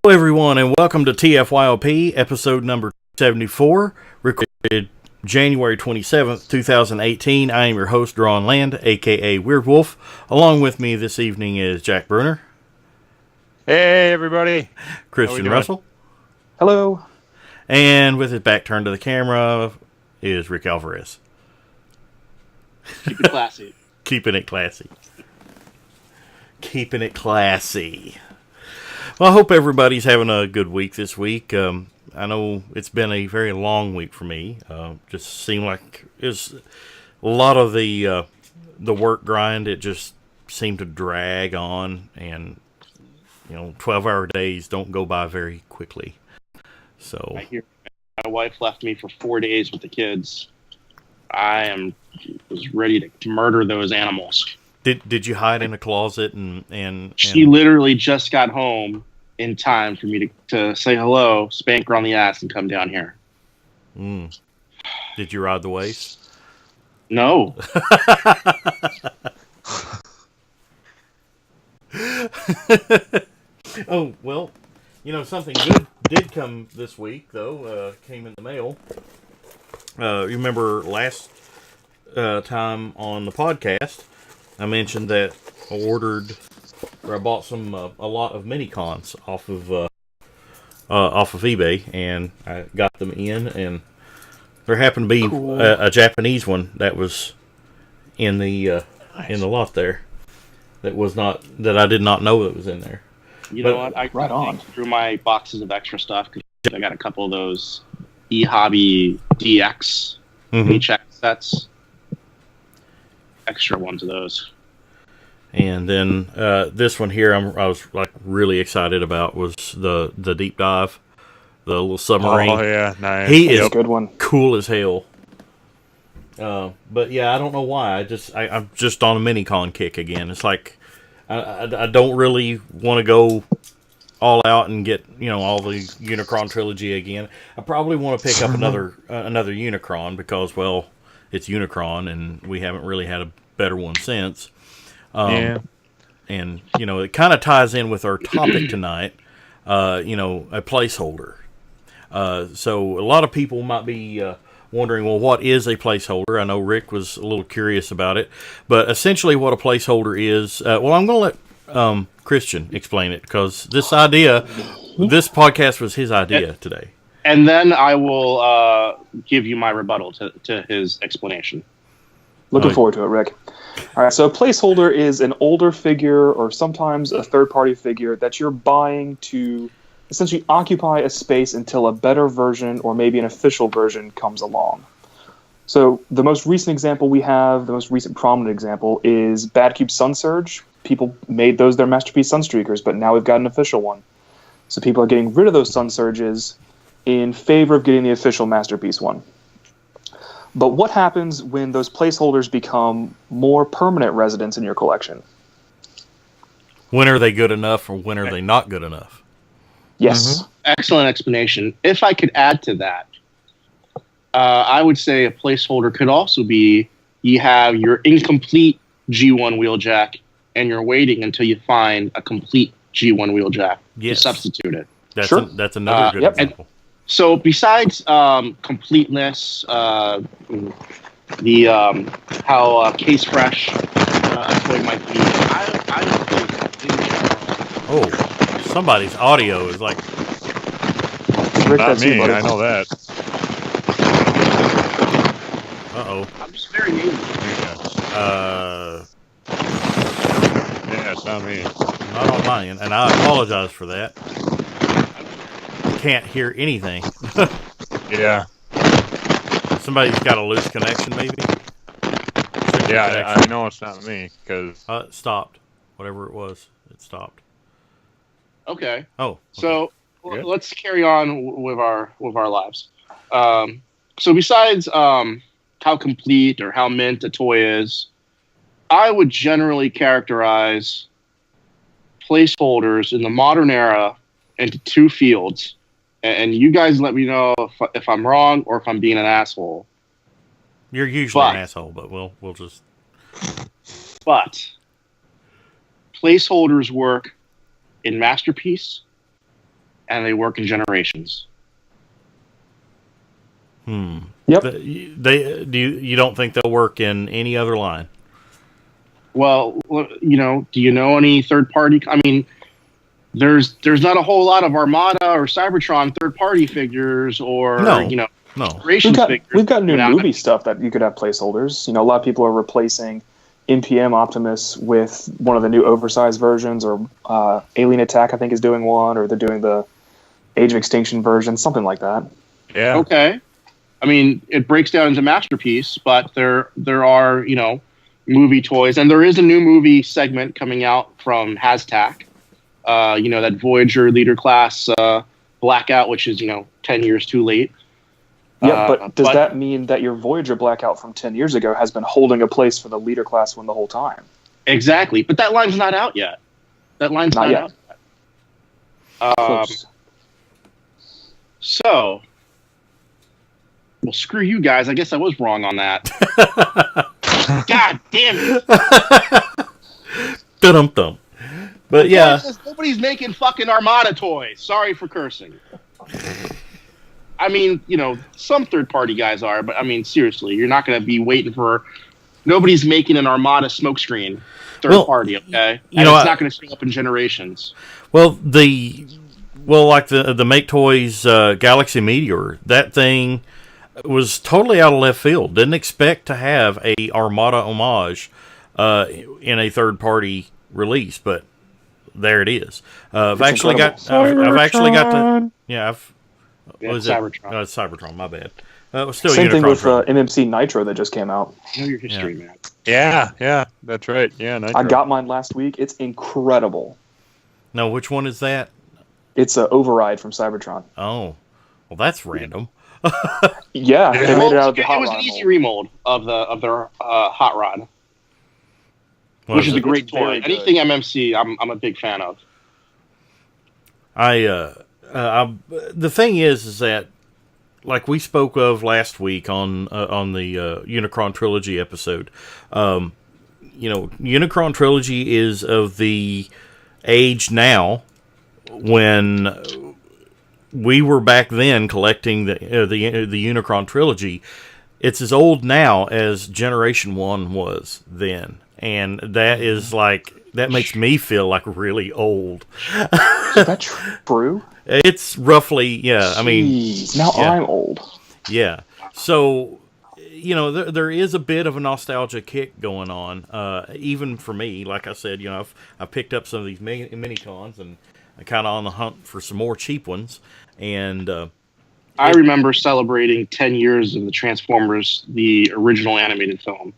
Hello, everyone, and welcome to TFYLP, episode number 74, recorded January 27th, 2018. I am your host, Drawn Land, a.k.a. Weird Wolf. Along with me this evening is Jack Bruner. Hey, everybody. Christian Russell. Hello. And with his back turned to the camera is Rick Alvarez. Keep it classy. Keeping it classy. Keeping it classy. Well, I hope everybody's having a good week this week. I know it's been a very long week for me. Just seemed like it's a lot of the work grind. It just seemed to drag on, and 12-hour days don't go by very quickly. So I hear my wife left me for 4 days with the kids. I was ready to murder those animals. Did you hide in a closet and She literally just got home in time for me to say hello, spank her on the ass, and come down here. Did you ride the waves? No. Oh, well, something good did come this week, though. Came in the mail. You remember last time on the podcast, I mentioned that I bought a lot of mini cons off of eBay, and I got them in, and there happened to be a Japanese one that was in the lot there that I did not know that was in there. Know what? I through my boxes of extra stuff because I got a couple of those eHobby DX paycheck sets. Extra ones of those. And then this one here, I was like really excited about was the deep dive, the little submarine. Oh yeah, nice. He is good one. Cool as hell. But yeah, I don't know why. I'm just on a mini-con kick again. It's like I don't really want to go all out and get all the Unicron trilogy again. I probably want to pick up another Unicron because it's Unicron and we haven't really had a better one since. Yeah. And it kind of ties in with our topic tonight. A placeholder. So a lot of people might be wondering, well, what is a placeholder? I know Rick was a little curious about it, but essentially what a placeholder is, I'm going to let Christian explain it because this podcast was his idea today. And then I will give you my rebuttal to his explanation. Looking forward to it, Rick. All right, so a placeholder is an older figure or sometimes a third-party figure that you're buying to essentially occupy a space until a better version or maybe an official version comes along. So the most recent example we have, the most recent prominent example, is Bad Cube Sun Surge. People made those their Masterpiece Sunstreakers, but now we've got an official one. So people are getting rid of those Sun Surges in favor of getting the official Masterpiece one. But what happens when those placeholders become more permanent residents in your collection? When are they good enough or when are they not good enough? Yes. Mm-hmm. Excellent explanation. If I could add to that, I would say a placeholder could also be you have your incomplete G1 wheeljack and you're waiting until you find a complete G1 wheeljack to substitute it. That's another good example. So besides completeness, how case fresh a toy might be, I don't think. Oh, somebody's audio is like. Rick, not me. I know that. Uh-oh. I'm just very angry. Yeah, it's not me. Not on mine, and I apologize for that. Can't hear anything. Yeah. Somebody's got a loose connection, maybe? Yeah, I know it's not me, because... it stopped. Whatever it was, it stopped. Okay. Oh. Okay. So, let's carry on with our lives. So besides how complete or how mint a toy is, I would generally characterize placeholders in the modern era into two fields. And you guys let me know if I'm wrong or if I'm being an asshole. You're usually an asshole, but we'll just... But placeholders work in Masterpiece and they work in generations. Yep. You don't think they'll work in any other line? Well, do you know any third party? I mean, there's not a whole lot of Armada or Cybertron third party figures, or No. figures. We've got new movie stuff that you could have placeholders. A lot of people are replacing NPM Optimus with one of the new oversized versions, or Alien Attack, I think, is doing one, or they're doing the Age of Extinction version, something like that. Yeah. Okay. I mean, it breaks down into Masterpiece, but there are, movie toys, and there is a new movie segment coming out from Hashtag. That Voyager Leader Class Blackout, which is 10 years too late. Yeah, but does that mean that your Voyager Blackout from 10 years ago has been holding a place for the Leader Class one the whole time? Exactly, but that line's not out yet. That line's not yet. Out. Close. So, well, screw you guys. I guess I was wrong on that. God damn it! Dum-dum. But yeah, nobody's making fucking Armada toys. Sorry for cursing. I mean, some third-party guys are, but I mean, seriously, you're not going to be waiting for. Nobody's making an Armada smokescreen third-party, okay? And it's not going to show up in generations. Well, like the Make Toys Galaxy Meteor, that thing was totally out of left field. Didn't expect to have a Armada homage in a third-party release, but there it is. I've actually got to. Yeah, It's Cybertron. It's Cybertron. My bad. It was still Same Unicron thing with Trouble. MMC Nitro that just came out. Know your history, man. Yeah, that's right. Yeah, Nitro. I got mine last week. It's incredible. No, which one is that? It's an override from Cybertron. Oh, well, that's random. Yeah, they made it out of the It hot was rod an easy mold. remold of their hot rod, which is a great It's toy. very good. Anything MMC, I'm a big fan of. The thing is that, like we spoke of last week on the Unicron Trilogy episode, Unicron Trilogy is of the age now when we were back then collecting the Unicron Trilogy. It's as old now as Generation 1 was then, and that is that makes me feel like really old. Is that true? It's roughly, yeah. I mean, Jeez, now yeah. I'm old. Yeah. So, there is a bit of a nostalgia kick going on, even for me. Like I said, I've picked up some of these mini-cons, and I'm kind of on the hunt for some more cheap ones. And I remember celebrating 10 years of the Transformers, the original animated film.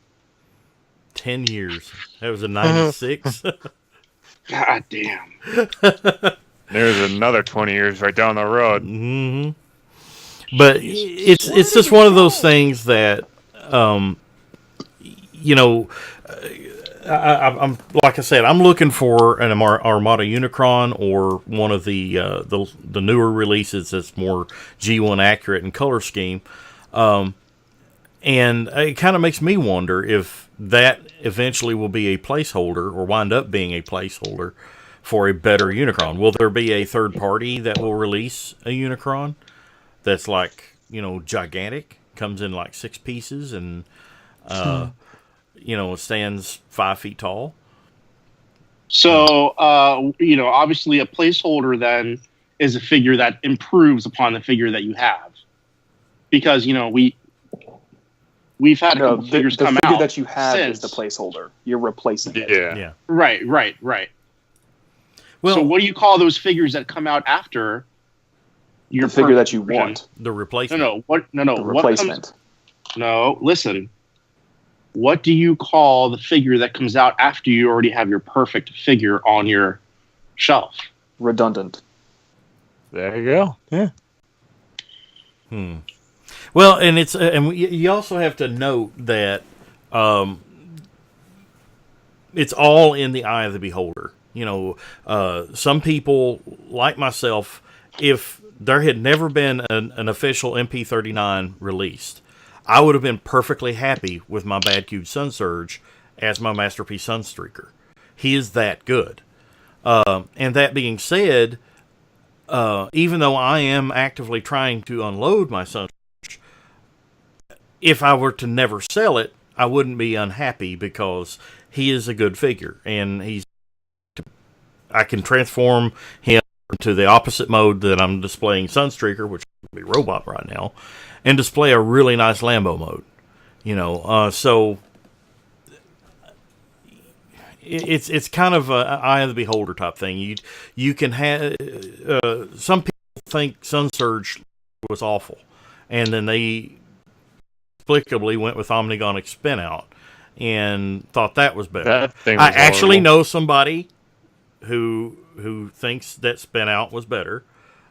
10 years. That was in 96. God damn. There's another 20 years right down the road. Mm-hmm. But it's just one of those things that, I'm like I said, I'm looking for an Armada Unicron or one of the newer releases that's more G1 accurate in color scheme, and it kind of makes me wonder if that eventually will be a placeholder or wind up being a placeholder for a better Unicron. Will there be a third party that will release a Unicron that's gigantic, comes in 6 pieces, and stands 5 feet tall? So, obviously a placeholder then is a figure that improves upon the figure that you have. Because, we've had a couple figures come out. The figure that you have since. is the placeholder. You're replacing it. Yeah. Right. Well, So what do you call those figures that come out after your The figure that you version? want. the replacement. No. The replacement. No, listen. What do you call the figure that comes out after you already have your perfect figure on your shelf? Redundant. There you go. Yeah. Well, and you also have to note that it's all in the eye of the beholder. Some people, like myself, if there had never been an official MP39 released, I would have been perfectly happy with my Bad Cube Sun Surge as my Masterpiece Sunstreaker. He is that good. And that being said, even though I am actively trying to unload my Sunsurge, if I were to never sell it, I wouldn't be unhappy because he is a good figure, and I can transform him to the opposite mode that I'm displaying Sunstreaker, which would be robot right now, and display a really nice Lambo mode. So it's kind of an eye of the beholder type thing. You can have some people think Sunsurge was awful, and then they inexplicably went with Omnigonic Spinout and thought that was better. That thing was I actually horrible. know somebody who thinks that Spinout was better.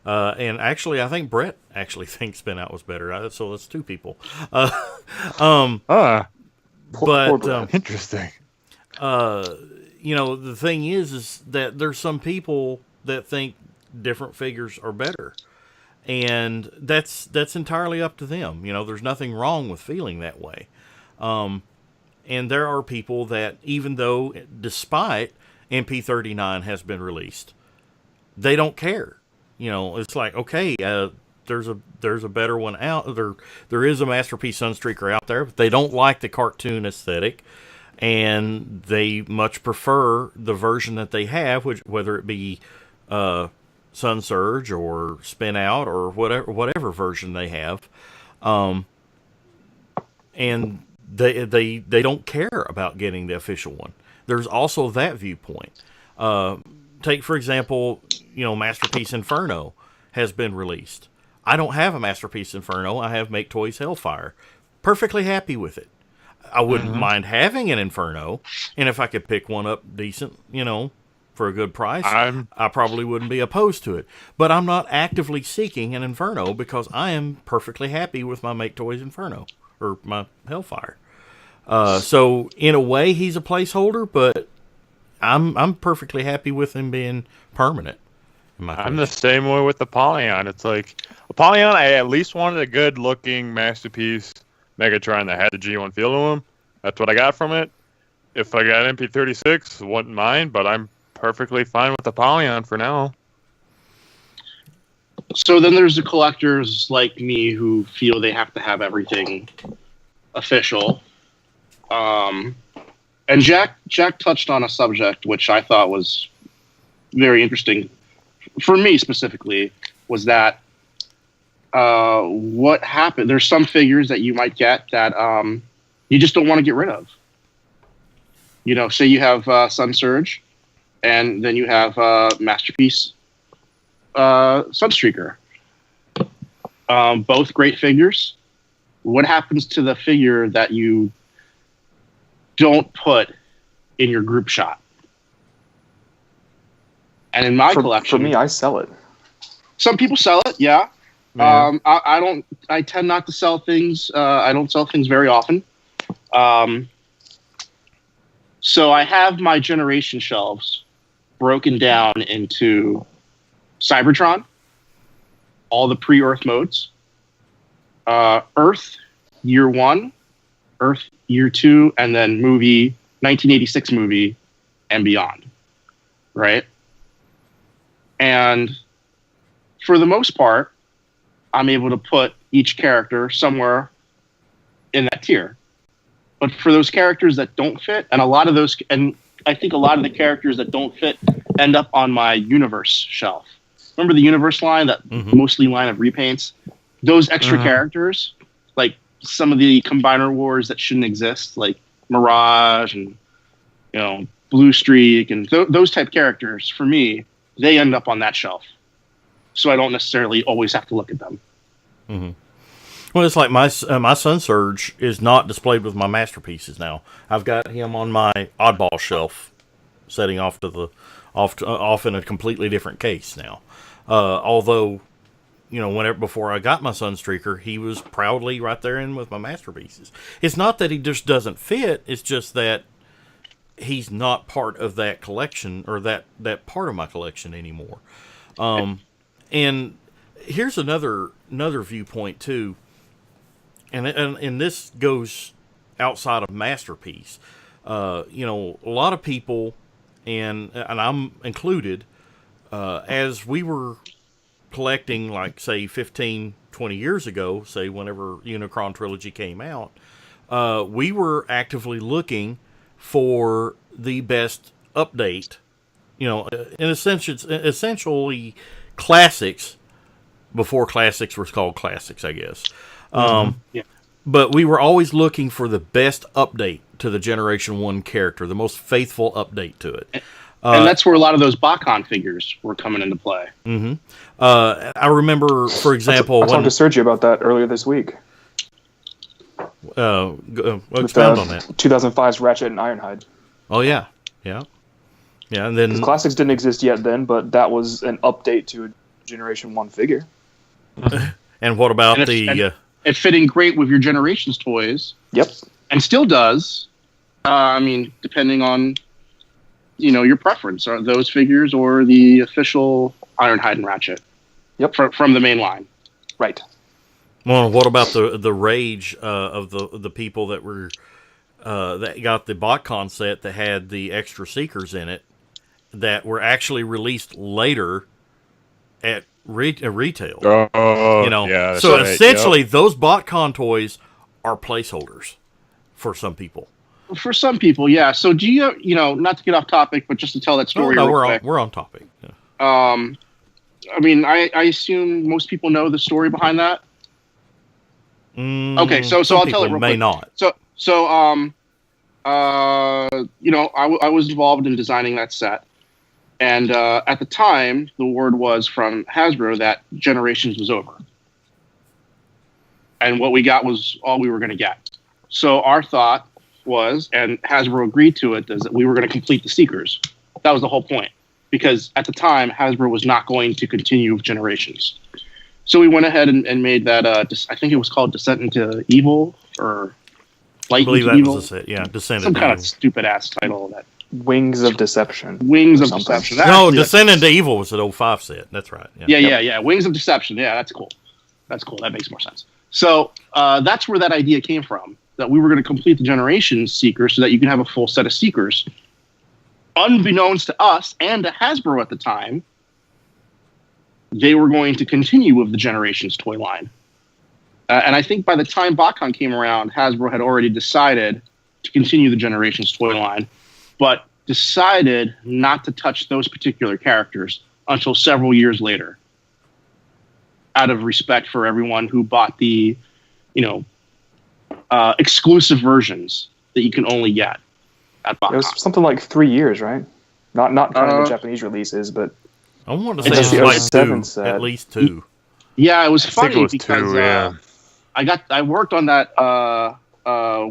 And actually, I think Brett actually thinks Spinout was better. So that's two people. Poor Brett. Interesting. The thing is that there's some people that think different figures are better. And that's entirely up to them. There's nothing wrong with feeling that way. And there are people that, even though, despite MP39 has been released, they don't care. It's like, okay, there's a better one out. There is a Masterpiece Sunstreaker out there, but they don't like the cartoon aesthetic, and they much prefer the version that they have, whether it be Sunsurge or Spin Out or whatever version they have, and they don't care about getting the official one. There's also that viewpoint. Take, for example, Masterpiece Inferno has been released. I don't have a Masterpiece Inferno. I have Make Toys Hellfire. Perfectly happy with it. I wouldn't mind having an Inferno, and if I could pick one up decent, for a good price, I probably wouldn't be opposed to it. But I'm not actively seeking an Inferno because I am perfectly happy with my Make Toys Inferno, or my Hellfire. So in a way, he's a placeholder, but I'm perfectly happy with him being permanent. I'm the same way with the Apollyon. It's like Apollyon, I at least wanted a good-looking Masterpiece Megatron that had the G1 feel to him. That's what I got from it. If I got MP36, wouldn't mind, but I'm perfectly fine with Apollyon for now. So then there's the collectors like me who feel they have to have everything official. And Jack touched on a subject which I thought was very interesting for me specifically, was that what happened. There's some figures that you might get that you just don't want to get rid of. Say you have Sunsurge, and then you have Masterpiece Sunstreaker. Both great figures. What happens to the figure that you don't put in your group shot? And in my collection, for me, I sell it. Some people sell it, yeah. I don't. I tend not to sell things. I don't sell things very often. So I have my generation shelves broken down into Cybertron, all the pre-Earth modes, Earth Year 1, Earth Year 2, and then 1986 movie and beyond, right? And for the most part, I'm able to put each character somewhere in that tier. But for those characters that don't fit, and I think a lot of the characters that don't fit end up on my Universe shelf. Remember the Universe line, that mostly line of repaints? Those extra characters, like some of the Combiner Wars that shouldn't exist, like Mirage and Blue Streak and those type characters, for me, they end up on that shelf. So I don't necessarily always have to look at them. Mm-hmm. Well, it's like my Sunsurge is not displayed with my masterpieces now. I've got him on my oddball shelf, setting off in a completely different case now. Although, before I got my Sunstreaker, he was proudly right there in with my masterpieces. It's not that he just doesn't fit; it's just that he's not part of that collection or that part of my collection anymore. And here's another viewpoint too. And this goes outside of Masterpiece. A lot of people, and I'm included, as we were collecting, like, say, 15, 20 years ago, say, whenever Unicron Trilogy came out, we were actively looking for the best update. In a sense, it's essentially classics before classics were called classics, I guess. Yeah. But we were always looking for the best update to the Generation 1 character, the most faithful update to it. And that's where a lot of those Bakon figures were coming into play. I remember, for example... I talked to Sergio about that earlier this week. Expound on that. 2005's Ratchet and Ironhide. Oh, yeah. Yeah, and then... Classics didn't exist yet then, but that was an update to a Generation 1 figure. And what about it fit in great with your Generations toys. Yep. And still does. Depending on, your preference. Are those figures or the official Ironhide and Ratchet? Yep. From the main line. Right. Well, what about the rage of the people that were that got the BotCon set that had the extra Seekers in it that were actually released later at retail? Yeah. So essentially, those BotCon toys are placeholders for some people. For some people, yeah. So do you, not to get off topic, but just to tell that story? No, we're on topic. Yeah. I assume most people know the story behind that. Okay, so I'll tell it real quick. May not. I was involved in designing that set, and at the time, the word was from Hasbro that Generations was over, and what we got was all we were going to get. So our thought was, and Hasbro agreed to it, is that we were going to complete the Seekers. That was the whole point, because at the time, Hasbro was not going to continue with Generations. So we went ahead and made that, I think it was called Descent into Evil, or Light into Evil. Descent into Some kind Evil. of stupid-ass title. That Wings of Deception. Wings of Deception. Descent into Evil was an 05 set. That's right. Yeah. Wings of Deception. Yeah, that's cool. That makes more sense. So that's where that idea came from, that we were going to complete the Generations Seeker so that you can have a full set of Seekers. Unbeknownst to us and to Hasbro at the time, they were going to continue with the Generations toy line. And I think by the time BotCon came around, Hasbro had already decided to continue the Generations toy line, but decided not to touch those particular characters until several years later, out of respect for everyone who bought the, exclusive versions that you can only get at BotCon. It was something like 3 years, right? Not counting the Japanese releases, but I want to say it's it was the like 07 two, set. at least two. Yeah, it was I think funny it was because two, yeah. I worked on that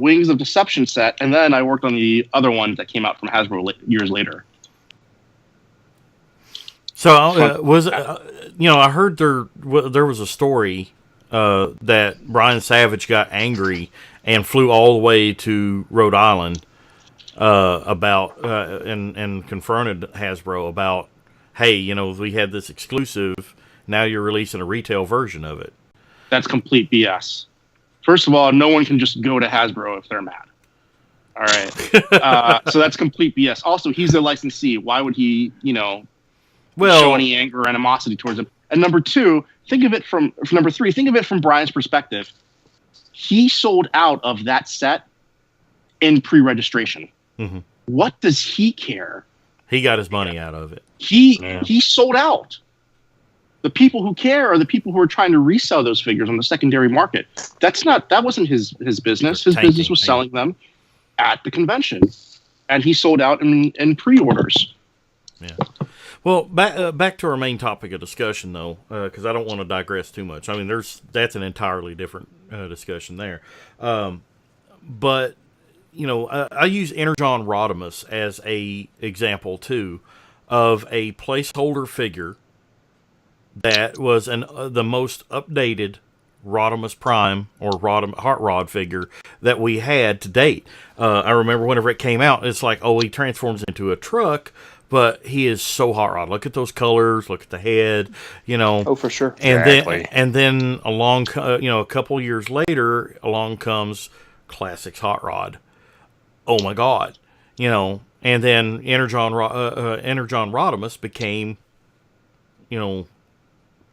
Wings of Deception set, and then I worked on the other one that came out from Hasbro years later. So I heard there was a story that Brian Savage got angry and flew all the way to Rhode Island about and confronted Hasbro about, hey, we had this exclusive, now you're releasing a retail version of it. That's complete BS. First of all, no one can just go to Hasbro if they're mad. All right. So that's complete BS. Also, he's their licensee. Why would he, show any anger or animosity towards him? And number two, think of it from Brian's perspective. He sold out of that set in pre-registration. Mm-hmm. What does he care? He got his money out of it. He sold out. The people who care are the people who are trying to resell those figures on the secondary market. That wasn't his business. His business was selling them at the convention, and he sold out in pre-orders. Yeah. Well, back to our main topic of discussion, though, because I don't want to digress too much. I mean, that's an entirely different discussion there. But I use Energon Rodimus as a example too of a placeholder figure that was the most updated Rodimus Prime or Hot Rod figure that we had to date. I remember whenever it came out, it's like, oh, he transforms into a truck, but he is so Hot Rod. Look at those colors. Look at the head. Oh, for sure. And then along, a couple years later, along comes Classics Hot Rod. Oh my God, And then Energon Rodimus became,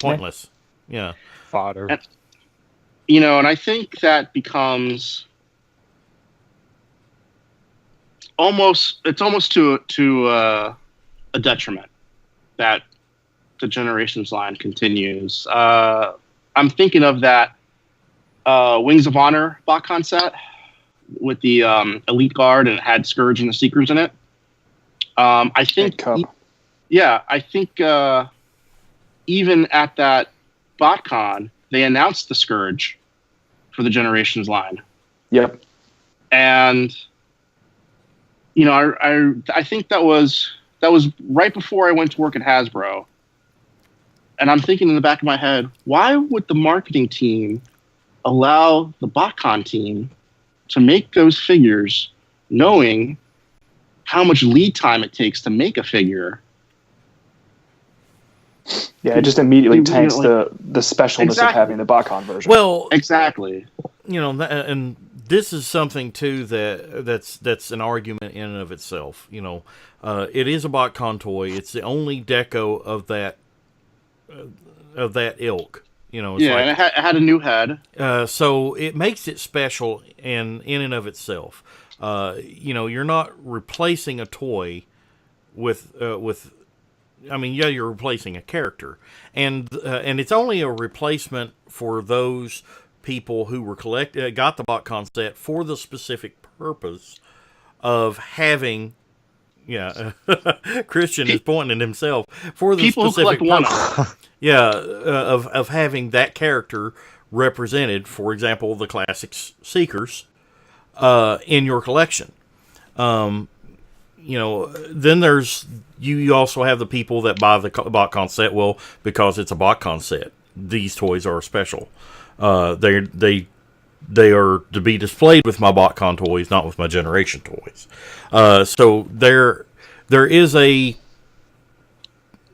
pointless. Yeah. Fodder. And, and I think that becomes almost to a detriment that the Generations line continues. I'm thinking of that Wings of Honor BotCon set with the Elite Guard, and it had Scourge and the Seekers in it. I think, I think even at that BotCon, they announced the Scourge for the Generations line. Yep. And I think that was right before I went to work at Hasbro. And I'm thinking in the back of my head, why would the marketing team allow the BotCon team to make those figures knowing how much lead time it takes to make a figure? Yeah, it just immediately tanks the specialness of having the BotCon version. Well, exactly. And this is something too that's an argument in and of itself. It is a BotCon toy. It's the only deco of that ilk. And it had a new head. So it makes it special in and of itself. You're not replacing a toy with. You're replacing a character, and it's only a replacement for those people who were got the BotCon set for the specific purpose of having. Yeah, Christian is pointing at himself for the people specific who collect purpose. Yeah, of having that character represented. For example, the classics Seekers in your collection. Then there's you also have the people that buy the BotCon set. Well, because it's a BotCon set, these toys are special. They are to be displayed with my BotCon toys, not with my Generation toys. So there is a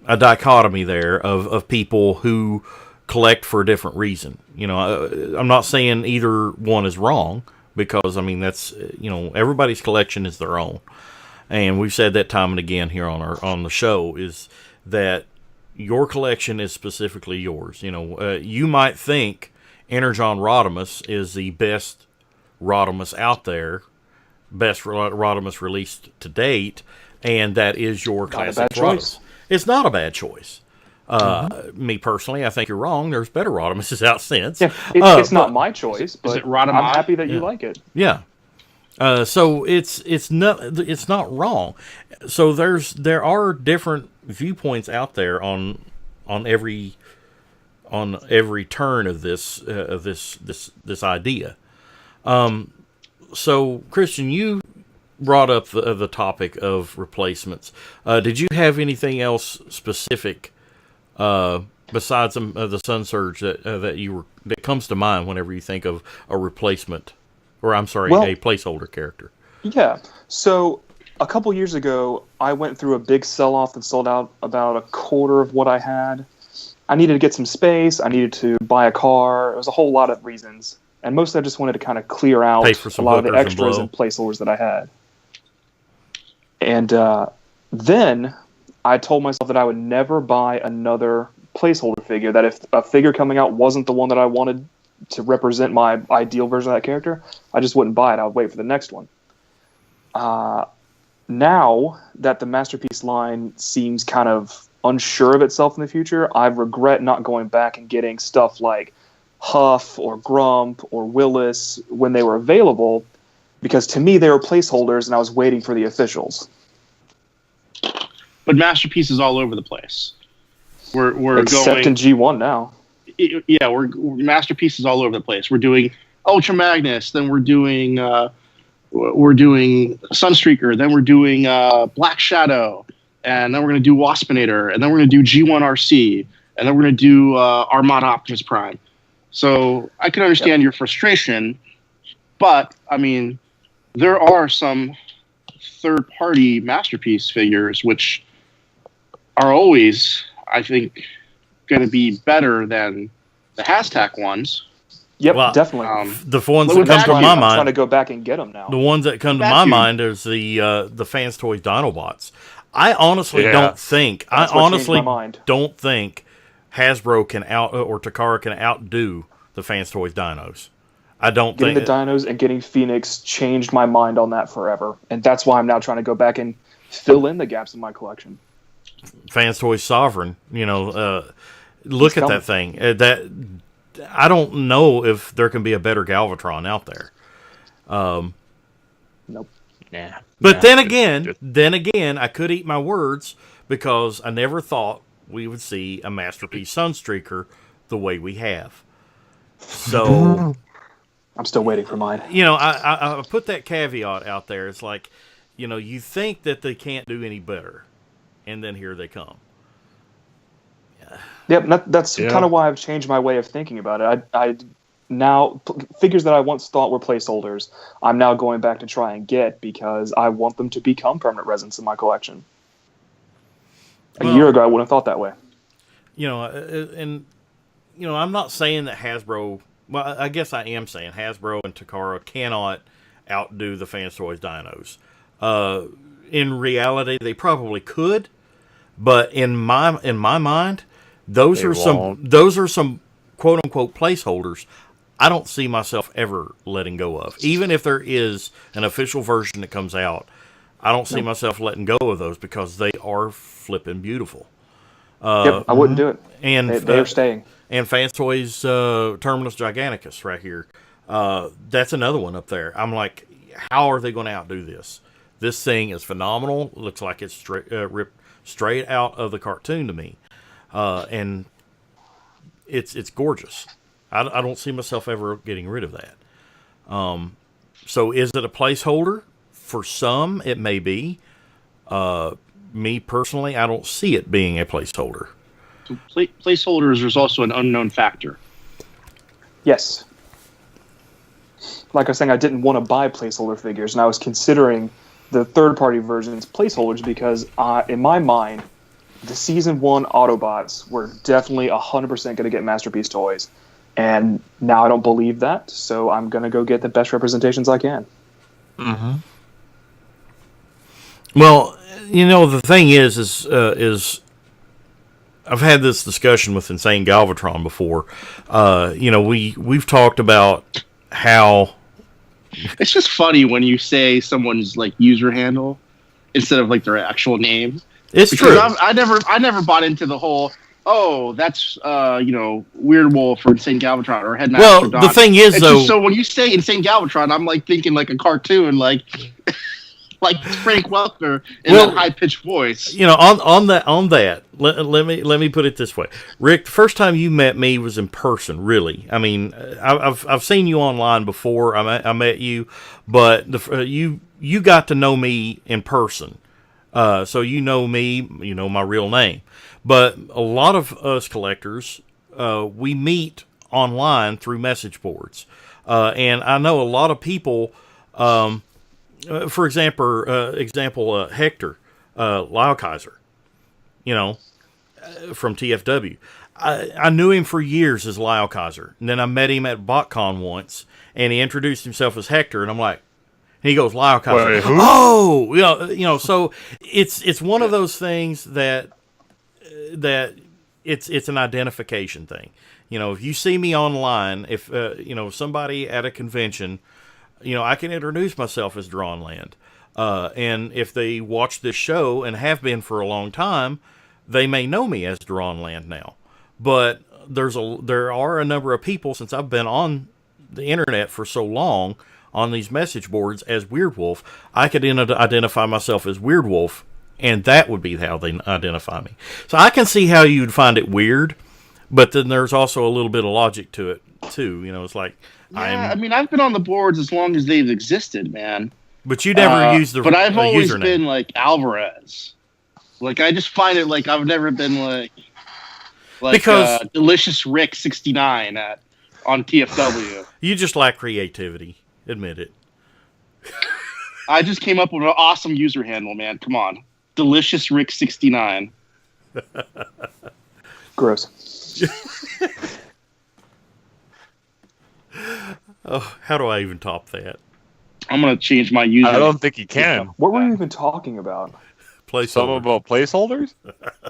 dichotomy there of people who collect for a different reason. I'm not saying either one is wrong, because that's everybody's collection is their own, and we've said that time and again here on the show, is that your collection is specifically yours. You might think Energon Rodimus is the best Rodimus out there, best Rodimus released to date, and that is your classic Rodimus. It's not a bad choice. Me personally, I think you're wrong. There's better Rodimuses out since. Yeah, it's not my choice, but I'm happy that you like it. Yeah. So it's not wrong. So there are different viewpoints out there on every turn of this idea. So Christian, you brought up the topic of replacements. Did you have anything else specific besides the Sun Surge that comes to mind whenever you think of a replacement, or a placeholder character? Yeah. So a couple years ago, I went through a big sell-off that sold out about a quarter of what I had. I needed to get some space. I needed to buy a car. It was a whole lot of reasons. And mostly I just wanted to kind of clear out a lot of the extras and placeholders that I had. And then I told myself that I would never buy another placeholder figure, that if a figure coming out wasn't the one that I wanted to represent my ideal version of that character, I just wouldn't buy it. I would wait for the next one. Now that the Masterpiece line seems kind of unsure of itself in the future, I regret not going back and getting stuff like Huff or Grump or Willis when they were available, because to me they were placeholders and I was waiting for the officials. But Masterpiece is all over the place. We're except in G1 now. We're Masterpiece is all over the place. We're doing Ultra Magnus, then we're doing Sunstreaker, then we're doing Black Shadow, and then we're going to do Waspinator, and then we're going to do G1 RC, and then we're going to do Armada Optimus Prime. So I can understand your frustration, but there are some third-party Masterpiece figures which are always, I think, going to be better than the Hashtag ones. Yep, definitely. The ones that come to my mind, I'm trying to go back and get them now. The ones that come to my mind is the Fans Toys Dinobots. I honestly don't think Hasbro can or Takara can outdo the Fans Toys Dinos. I don't getting think the Dinos and getting Phoenix changed my mind on that forever, and that's why I'm now trying to go back and fill in the gaps in my collection. Fans Toys Sovereign, look at that thing. That I don't know if there can be a better Galvatron out there. Nope. Yeah. But then again, I could eat my words because I never thought we would see a Masterpiece Sunstreaker the way we have. So I'm still waiting for mine. I put that caveat out there. It's like, you think that they can't do any better, and then here they come. Yep, that's kind of why I've changed my way of thinking about it. I now figures that I once thought were placeholders, I'm now going back to try and get because I want them to become permanent residents in my collection. A year ago, I wouldn't have thought that way. I'm not saying that Hasbro. Well, I guess I am saying Hasbro and Takara cannot outdo the Fans Toys Dinos. In reality, they probably could, but in my mind, those are some quote unquote placeholders I don't see myself ever letting go of. Even if there is an official version that comes out, I don't see myself letting go of those because they are flipping beautiful. Yep, I wouldn't do it. And they're staying. And Fans Toys Terminus Giganticus right here. That's another one up there. I'm like, how are they going to outdo this? This thing is phenomenal. It looks like it's ripped straight out of the cartoon to me. And it's gorgeous. I don't see myself ever getting rid of that. So is it a placeholder? For some, it may be. Me personally, I don't see it being a placeholder. So placeholders, there's also an unknown factor. Yes. Like I was saying, I didn't want to buy placeholder figures, and I was considering the third-party versions placeholders because, in my mind, the Season 1 Autobots were definitely 100% going to get Masterpiece Toys. And now I don't believe that, so I'm going to go get the best representations I can. Mm-hmm. Well, the thing is I've had this discussion with Insane Galvatron before. We've talked about how it's just funny when you say someone's like user handle instead of like their actual name. It's because true. I never bought into the whole that's Weird Wolf or Insane Galvatron or Headmaster Well, Don. the thing is, though, so when you say Insane Galvatron, I'm like thinking like a cartoon, like Frank Welker in that high pitched voice. On that, let me put it this way, Rick. The first time you met me was in person. Really, I mean, I've seen you online before. I met you, but you got to know me in person. So you know me, you know my real name. But a lot of us collectors, we meet online through message boards. And I know a lot of people, for example, Hector Lyokaiser, from TFW. I knew him for years as Lyokaiser. And then I met him at BotCon once, and he introduced himself as Hector, and I'm like, he goes, Lyokaiser. Oh, so it's one of those things that it's an identification thing. If you see me online, if somebody at a convention, I can introduce myself as Drawnland. And if they watch this show and have been for a long time, they may know me as Drawnland now. But there are a number of people, since I've been on the internet for so long, on these message boards as Weird Wolf, I could identify myself as Weird Wolf, and that would be how they identify me. So I can see how you'd find it weird, but then there's also a little bit of logic to it too. It's like I've been on the boards as long as they've existed, man. But you never used the. But I've always username. been like Alvarez. Like I just find it like I've never been like because Delicious Rick 69 on TFW. You just lack creativity. Admit it. I just came up with an awesome user handle, man. Come on. Delicious Rick 69. Gross. Oh, how do I even top that? I'm going to change my user. I don't think you can. What were you even talking about? Some about placeholders?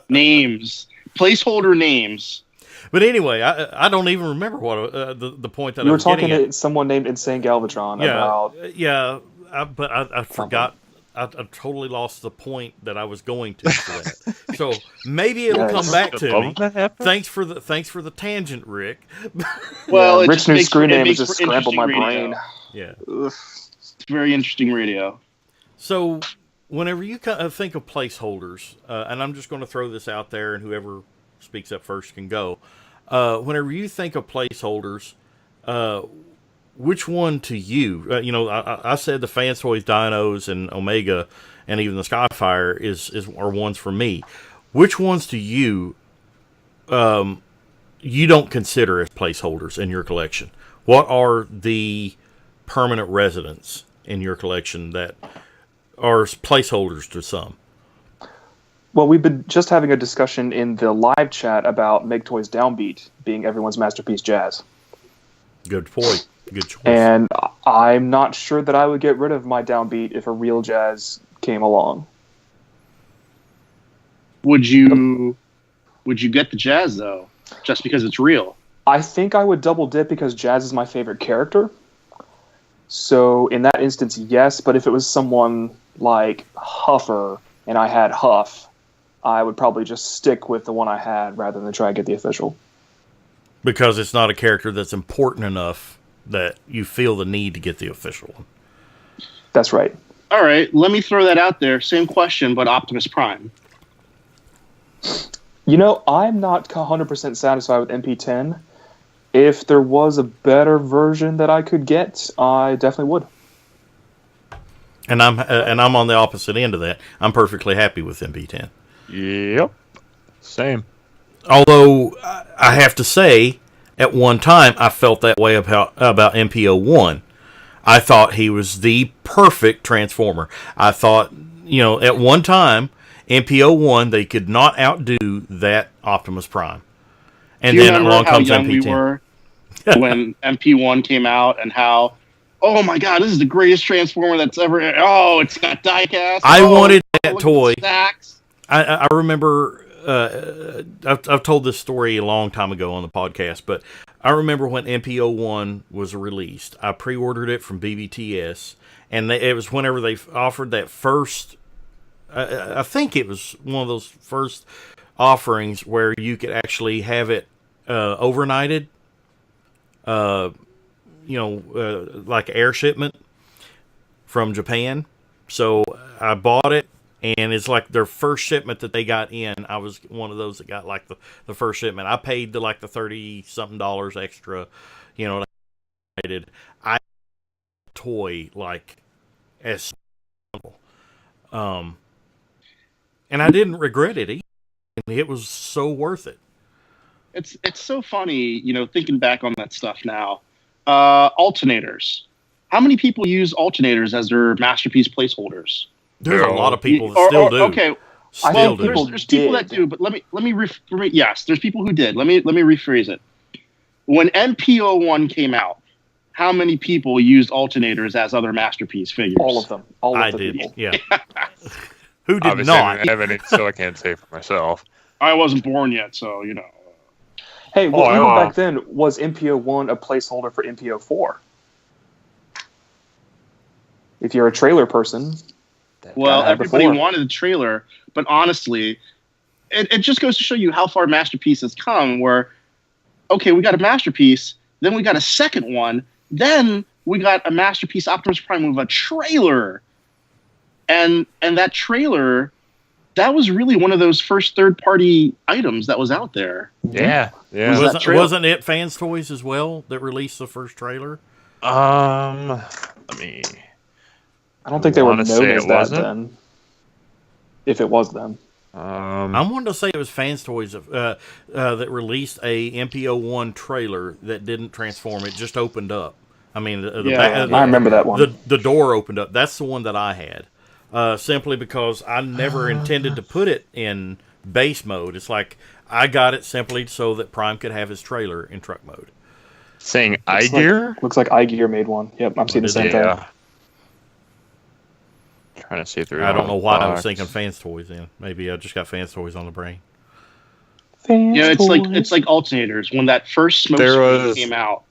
Names. Placeholder names. But anyway, I don't even remember what the point that You I were was talking getting to someone named Insane Galvatron at. about... But I forgot. I totally lost the point that I was going to for that. So maybe it'll come back to me. Thanks for the tangent, Rick. Well, it Rick's just new makes screw for- it name makes has just for scrambled my interesting brain. radio. Yeah. Ugh. It's very interesting radio. So whenever you think of placeholders, and I'm just going to throw this out there, and whoever speaks up first can go. Whenever you think of placeholders, which one to you? I said the Fans Toys, Dinos, and Omega, and even the Skyfire are ones for me. Which ones to you, you don't consider as placeholders in your collection? What are the permanent residents in your collection that are placeholders to some? Well, we've been just having a discussion in the live chat about Meg Toy's Downbeat being everyone's masterpiece Jazz. Good point. Good choice. And I'm not sure that I would get rid of my Downbeat if a real Jazz came along. Would you get the Jazz though, just because it's real? I think I would double dip because Jazz is my favorite character. So in that instance, yes. But if it was someone like Huffer and I had Huff, I would probably just stick with the one I had rather than try and get the official. Because it's not a character that's important enough that you feel the need to get the official one. That's right. All right, let me throw that out there. Same question, but Optimus Prime. I'm not 100% satisfied with MP10. If there was a better version that I could get, I definitely would. And I'm on the opposite end of that. I'm perfectly happy with MP10. Yep. Same. Although I have to say, at one time I felt that way about MP01. I thought he was the perfect Transformer. I thought, at one time, MP01, they could not outdo that Optimus Prime. And then along comes MP10. We were when MP1 came out and how, oh my god, this is the greatest Transformer that's ever... Oh, it's got diecast. I wanted that toy. Stacks. I remember... I've told this story a long time ago on the podcast, but I remember when MP01 was released. I pre-ordered it from BBTS, and it was whenever they offered that first... I think it was one of those first offerings where you could actually have it overnighted, like air shipment from Japan. So I bought it, and it's like their first shipment that they got in. I was one of those that got like the first shipment. I paid the $30-something extra, I toy like as and I didn't regret it either. It was so worth it. It's so funny, thinking back on that stuff now. Alternators. How many people use alternators as their masterpiece placeholders? There's a lot of people that still do. Okay, there's people that do, but let me yes, there's people who did. Let me rephrase it. When MP01 came out, how many people used alternators as other masterpiece figures? All of them. All of I the did. people. Yeah. Who did Obviously, I not? didn't have any, so I can't say for myself. I wasn't born yet, so Hey, well, even back then, was MP01 a placeholder for MP04? If you're a trailer person... Well, everybody wanted a trailer, but honestly, it just goes to show you how far Masterpiece has come, where, okay, we got a Masterpiece, then we got a second one, then we got a Masterpiece Optimus Prime with a trailer. And that trailer, that was really one of those first third-party items that was out there. Yeah. Wasn't it Fans Toys as well that released the first trailer? Let me... I don't think they were known as that then. If it was them. I wanted to say it was Fans Toys that released a MP01 trailer that didn't transform. It just opened up. I mean, I remember that one. The door opened up. That's the one that I had. Simply because I never intended to put it in base mode. It's like I got it simply so that Prime could have his trailer in truck mode. Saying iGear? Looks like iGear made one. Yep, I'm seeing the same thing. Trying to see through. I don't know why I was thinking Fans Toys in. Maybe I just got Fans Toys on the brain. Yeah, it's like alternators. When that first smoke screen came out,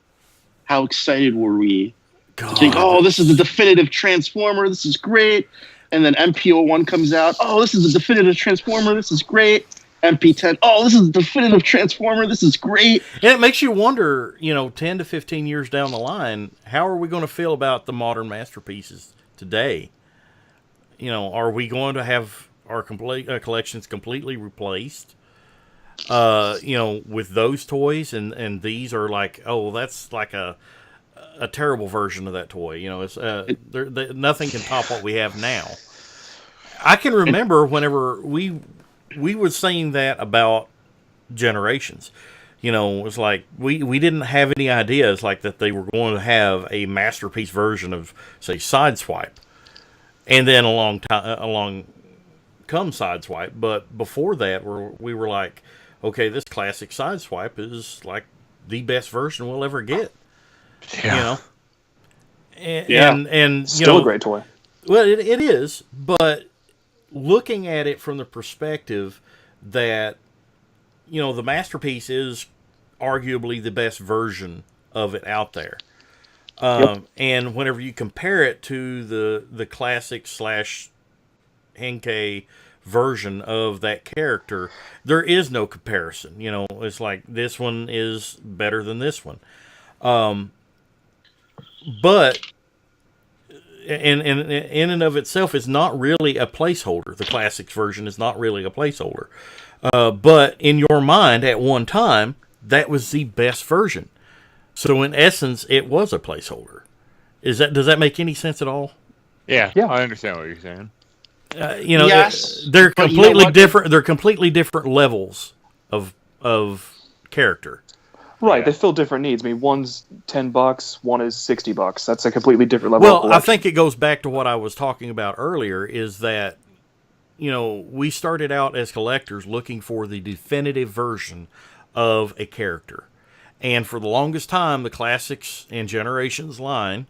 how excited were we to think, oh, this is the definitive Transformer, this is great. And then MP01 comes out, oh, this is a definitive Transformer, this is great. MP10, oh, this is a definitive Transformer, this is great. And it makes you wonder, 10 to 15 years down the line, how are we going to feel about the modern masterpieces today? Are we going to have our collections completely replaced? With those toys, and these are like, oh, that's like a terrible version of that toy. It's nothing can top what we have now. I can remember whenever we were saying that about Generations. It's like we didn't have any ideas like that they were going to have a masterpiece version of, say, Sideswipe, and then along come Sideswipe. But before that, we were like, okay, this classic Sideswipe is like the best version we'll ever get. Yeah. And still a great toy. Well, it is, but looking at it from the perspective that, the masterpiece is arguably the best version of it out there. And whenever you compare it to the classic / Henkei version of that character, there is no comparison. It's like this one is better than this one. But in and of itself, it's not really a placeholder. The classics version is not really a placeholder. But in your mind, at one time, that was the best version. So in essence, it was a placeholder. Does that make any sense at all? Yeah. I understand what you're saying. Yes, they're completely different. They're completely different levels of character. Right, they fill different needs. I mean, one's $10, one is $60. That's a completely different level. Well, I think it goes back to what I was talking about earlier. Is that we started out as collectors looking for the definitive version of a character, and for the longest time, the Classics and Generations line,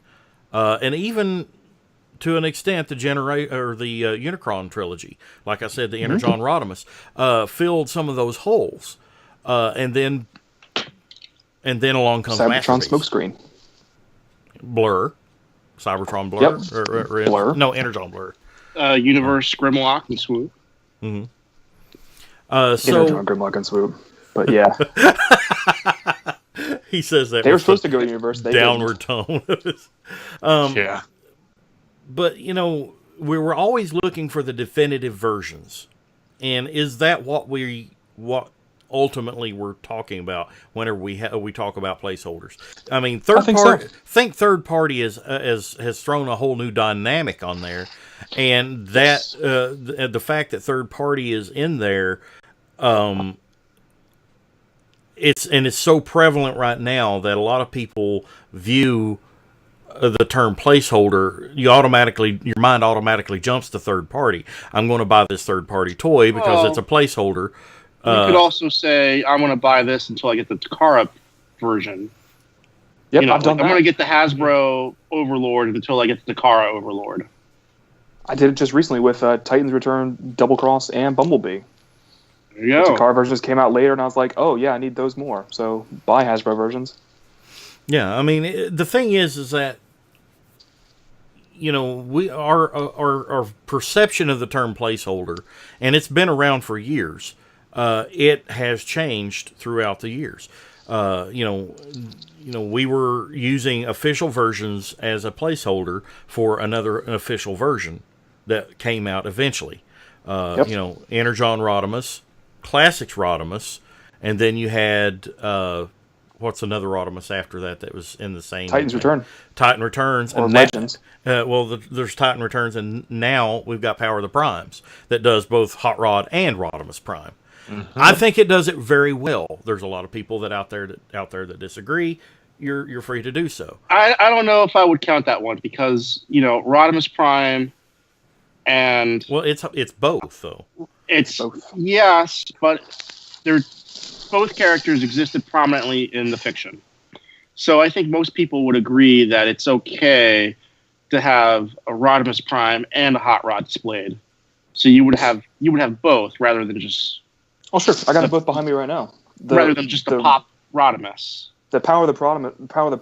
and even to an extent, the Unicron trilogy, like I said, the Energon Rodimus, filled some of those holes, and then along comes Cybertron Smokescreen, Blur, Cybertron Blur, Yep. Blur. No, Energon Blur, Universe Grimlock and Swoop. Mm-hmm. Energon Grimlock and Swoop, but yeah, he says that they were supposed to go to Universe. They downward tone. Yeah. But, we were always looking for the definitive versions. And is that what ultimately we're talking about whenever we talk about placeholders? I mean, third party has thrown a whole new dynamic on there. And that the fact that third party is in there, it's so prevalent right now that a lot of people view the term placeholder, your mind automatically jumps to third party. I'm going to buy this third party toy because it's a placeholder. You could also say, I'm going to buy this until I get the Takara version. Yep, I've done that. I'm going to get the Hasbro Overlord until I get the Takara Overlord. I did it just recently with Titans Return, Double Cross, and Bumblebee. There you go. The Takara versions came out later, and I was like, oh yeah, I need those more. So buy Hasbro versions. Yeah, I mean, the thing is that our perception of the term placeholder, and it's been around for years. It has changed throughout the years. We were using official versions as a placeholder for an official version that came out eventually. Energon Rodimus, Classics Rodimus, and then you had what's another Rodimus after that was in the same Titans Return. Titan Returns or and Legends. There's Titan Returns, and now we've got Power of the Primes that does both Hot Rod and Rodimus Prime. Mm-hmm. I think it does it very well. There's a lot of people out there that disagree. You're free to do so. I don't know if I would count that one because Rodimus Prime and it's both though. It's both. Yes, but both characters existed prominently in the fiction. So I think most people would agree that it's okay to have a Rodimus Prime and a Hot Rod displayed. So you would have both rather than just Oh, sure. I got them both behind me right now. rather than just the pop Rodimus. The Power of the Primes. The Power of the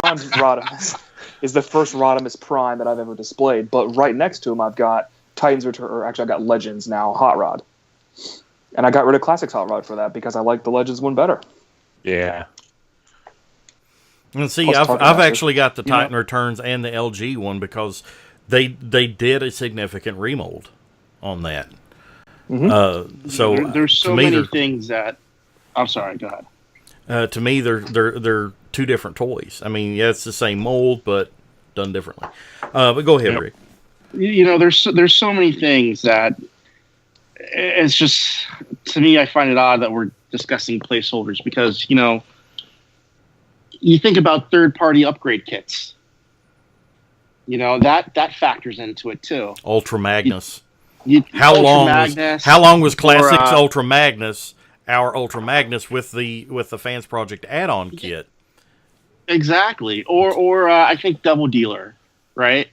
Primes Rodimus is the first Rodimus Prime that I've ever displayed. But right next to him, I've got Titans Return, or actually, I've got Legends now, Hot Rod. And I got rid of Classics Hot Rod for that because I like the Legends one better. Yeah. And see, I've actually got the Titan Returns and the LG one because they did a significant remold on that. Mm-hmm. So there's so many things that. I'm sorry. Go ahead. To me, they're two different toys. I mean, yeah, it's the same mold, but done differently. But go ahead, Rick. There's so many things that it's just, to me, I find it odd that we're discussing placeholders because you think about third-party upgrade kits. That factors into it too. Ultra Magnus. How long was Classics Ultra Magnus? Our Ultra Magnus with the Fans Project add-on kit. Exactly, or I think Double Dealer, right?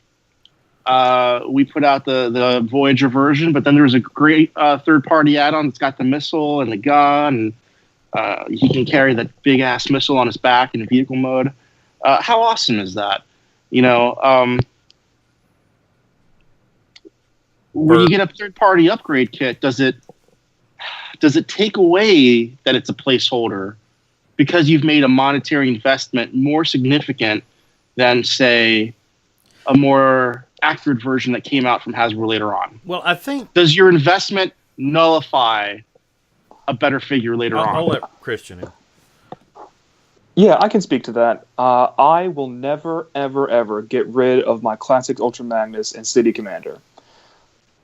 We put out the Voyager version, but then there was a great third-party add-on that's got the missile and the gun, and he can carry that big-ass missile on his back in vehicle mode. How awesome is that? When you get a third-party upgrade kit, does it take away that it's a placeholder because you've made a monetary investment more significant than, say, a more accurate version that came out from Hasbro later on? Well, I think... Does your investment nullify a better figure later on? I'll let Christian in. Yeah, I can speak to that. I will never, ever, ever get rid of my Classic Ultra Magnus and City Commander.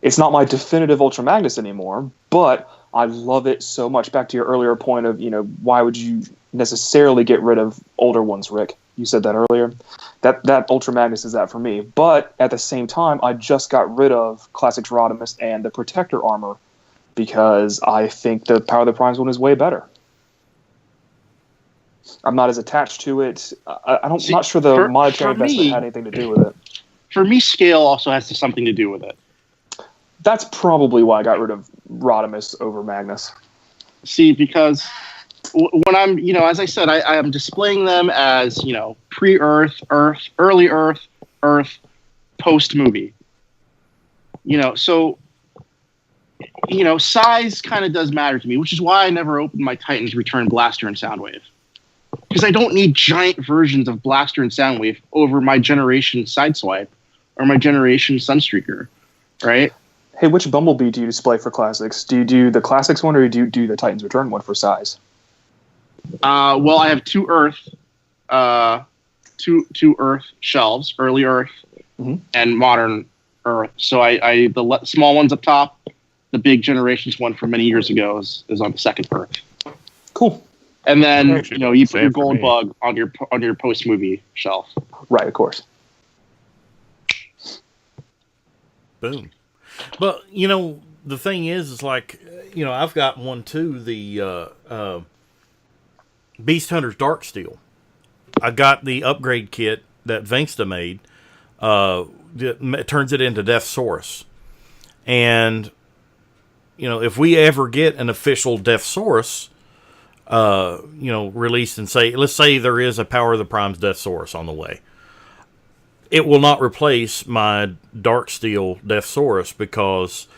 It's not my definitive Ultra Magnus anymore, but I love it so much. Back to your earlier point of, why would you necessarily get rid of older ones, Rick? You said that earlier. That Ultra Magnus is that for me. But at the same time, I just got rid of Classics Rodimus and the Protector armor because I think the Power of the Primes one is way better. I'm not as attached to it. I'm not sure the monetary investment had anything to do with it. For me, scale also has something to do with it. That's probably why I got rid of Rodimus over Magnus. See, because when I'm, as I said, I am displaying them as, pre-Earth, Earth, early Earth, Earth, post-movie. So, size kind of does matter to me, which is why I never opened my Titans Return Blaster and Soundwave. Because I don't need giant versions of Blaster and Soundwave over my generation Sideswipe or my generation Sunstreaker, right? Hey, which Bumblebee do you display for Classics? Do you do the Classics one or do you do the Titans Return one for size? Well, I have two Earth shelves, early Earth and modern Earth. So I the small one's up top. The big Generations one from many years ago is on the second Earth. Cool. And then you put your Gold Bug on your post movie shelf. Right, of course. Boom. But the thing is like I've got one too. The Beast Hunter's Dark Steel. I got the upgrade kit that Vangsta made. It turns it into Death Saurus, and if we ever get an official Death Saurus, released and let's say there is a Power of the Primes Death Saurus on the way. It will not replace my Dark Steel Death Saurus because,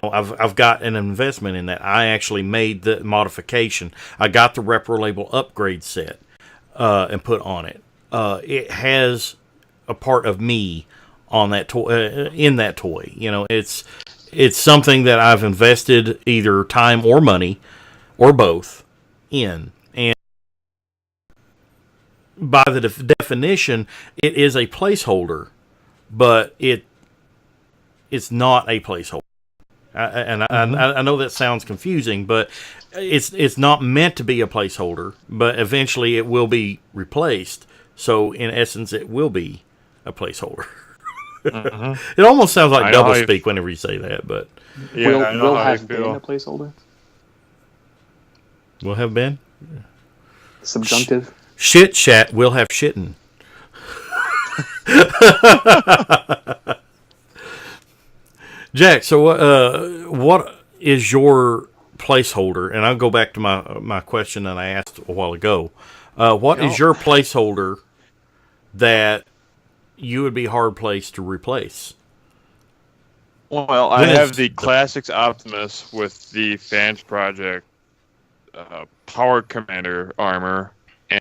I've got an investment in that. I actually made the modification. I got the Repro Label upgrade set and put on it. It has a part of me on that toy. In that toy, it's something that I've invested either time or money or both in. By the definition, it is a placeholder, but it's not a placeholder. I know that sounds confusing, but it's not meant to be a placeholder. But eventually, it will be replaced. So, in essence, it will be a placeholder. It almost sounds like doublespeak whenever you say that, but will have been a placeholder. Will have been subjunctive. Shit shat will have shitten. Jack, so what is your placeholder? And I'll go back to my question that I asked a while ago. What is your placeholder that you would be hard placed to replace? Well, I have the Classics Optimus with the Fans Project Power Commander armor,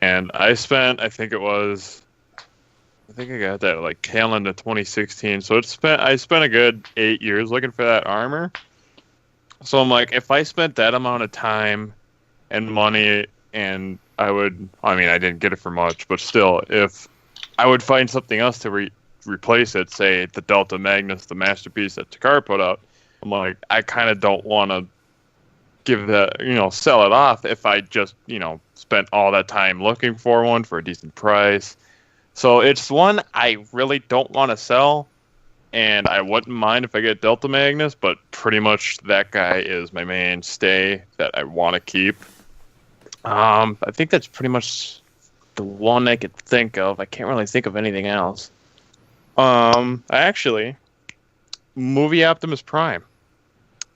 and I think I got that like tail end of 2016. So I spent a good 8 years looking for that armor. So I'm like, if I spent that amount of time and money, and I didn't get it for much, but still, if I would find something else to replace it, say the Delta Magnus, the masterpiece that Takara put out, I'm like, I kind of don't want to give that, sell it off if I just, spent all that time looking for one for a decent price. So it's one I really don't want to sell, and I wouldn't mind if I get Delta Magnus, but pretty much that guy is my mainstay that I want to keep. I think that's pretty much the one I could think of. I can't really think of anything else. Movie Optimus Prime.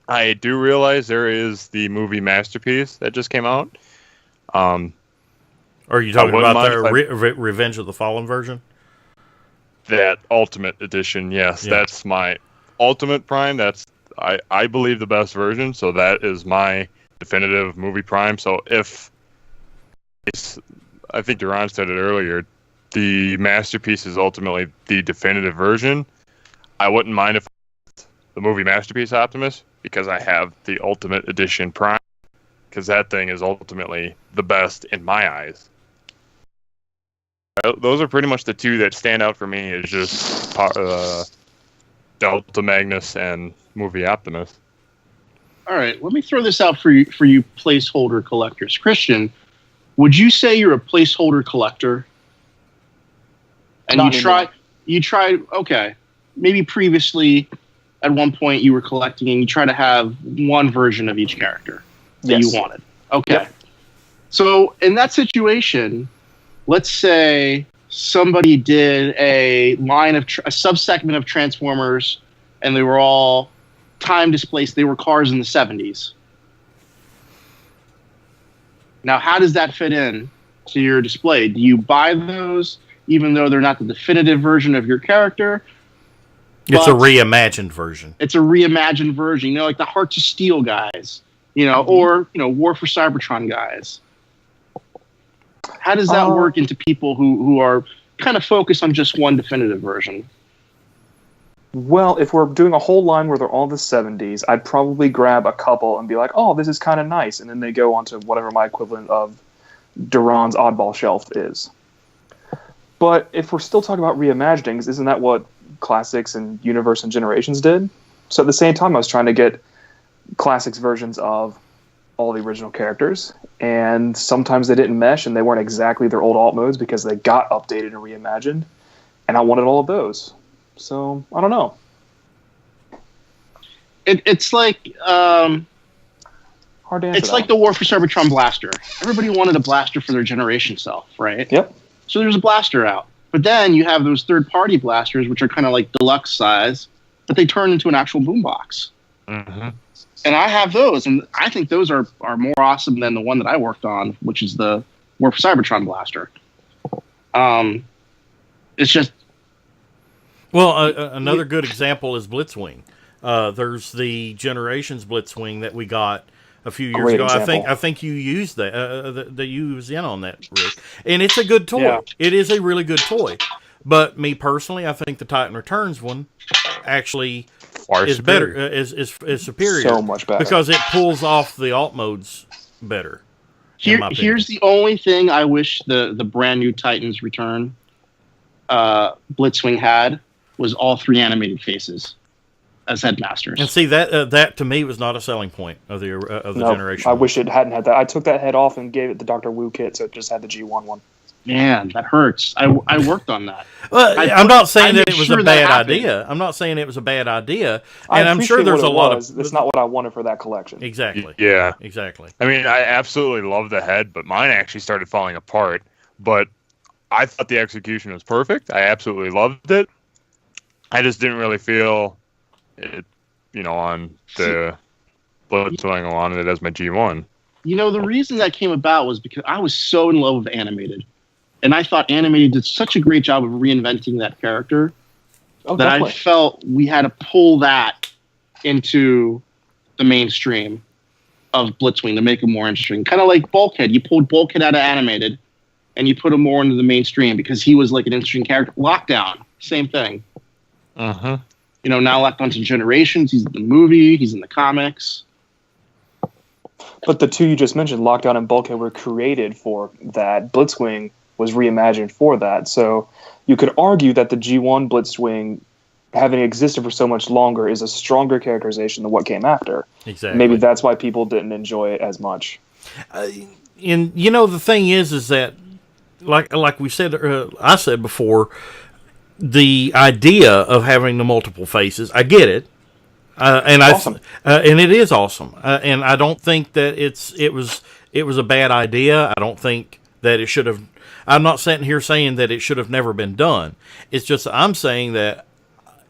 I do realize there is the movie Masterpiece that just came out. Are you talking about the Revenge of the Fallen version? That Ultimate Edition, yes. Yeah. That's my Ultimate Prime. That's, I believe, the best version. So that is my definitive movie Prime. So I think Duran said it earlier, the Masterpiece is ultimately the definitive version. I wouldn't mind if the movie Masterpiece Optimus, because I have the Ultimate Edition Prime, because that thing is ultimately the best in my eyes. Those are pretty much the two that stand out for me. Is just Delta Magnus and movie Optimus. All right, let me throw this out for you placeholder collectors. Christian, would you say you're a placeholder collector? And you tried, okay, maybe previously at one point you were collecting and you try to have one version of each character that you wanted. Okay. Yep. So in that situation, let's say somebody did a line of a subsegment of Transformers, and they were all time displaced. They were cars in the 70s. Now, how does that fit in to your display? Do you buy those, even though they're not the definitive version of your character? It's a reimagined version. It's a reimagined version. Like the Hearts of Steel guys, or War for Cybertron guys. How does that work into people who are kind of focused on just one definitive version? Well, if we're doing a whole line where they're all the 70s, I'd probably grab a couple and be like, oh, this is kind of nice. And then they go on to whatever my equivalent of Duran's Oddball Shelf is. But if we're still talking about reimaginings, isn't that what Classics and Universe and Generations did? So at the same time, I was trying to get Classics versions of all the original characters, and sometimes they didn't mesh and they weren't exactly their old alt modes because they got updated and reimagined, and I wanted all of those. So I don't know. It's like hard to answer. It's like the War for Cybertron blaster. Everybody wanted a blaster for their generation self, right? Yep. So there's a blaster out, but then you have those third-party blasters, which are kind of like deluxe size, but they turn into an actual boombox. Mm-hmm. And I have those, and I think those are more awesome than the one that I worked on, which is the War for Cybertron blaster. It's just... Well, another good example is Blitzwing. There's the Generations Blitzwing that we got a few years ago. Example. I think you used that you was in on that, Rick. And it's a good toy. Yeah. It is a really good toy. But me personally, I think the Titan Returns one actually is better, is superior. So much better. Because it pulls off the alt modes better. Here's the only thing I wish the brand new Titans Return Blitzwing had was all three animated faces as headmasters. And see, that to me was not a selling point of the generation. I wish it hadn't had that. I took that head off and gave it the Dr. Wu kit, so it just had the G1 one. Man, that hurts. I worked on that. Well, I'm not saying that it was a bad idea. I'm not saying it was a bad idea. And I'm sure there's a lot of... It's not what I wanted for that collection. Exactly. Yeah. Exactly. I mean, I absolutely love the head, but mine actually started falling apart. But I thought the execution was perfect. I absolutely loved it. I just didn't really feel it on the Blitzwing on it as my G1. The reason that came about was because I was so in love with Animated. And I thought Animated did such a great job of reinventing that character that definitely. I felt we had to pull that into the mainstream of Blitzwing to make it more interesting. Kind of like Bulkhead. You pulled Bulkhead out of Animated and you put him more into the mainstream because he was like an interesting character. Lockdown, same thing. Uh-huh. Now Lockdown's in Generations. He's in the movie. He's in the comics. But the two you just mentioned, Lockdown and Bulkhead, were created for that. Blitzwing was reimagined for that. So you could argue that the G1 Blitzwing, having existed for so much longer, is a stronger characterization than what came after. Exactly. Maybe that's why people didn't enjoy it as much. And the thing is that, like we said, I said before, the idea of having the multiple faces, I get it. And awesome. And it is awesome. And I don't think that it was a bad idea. I don't think that it should have. I'm not sitting here saying that it should have never been done. It's just I'm saying that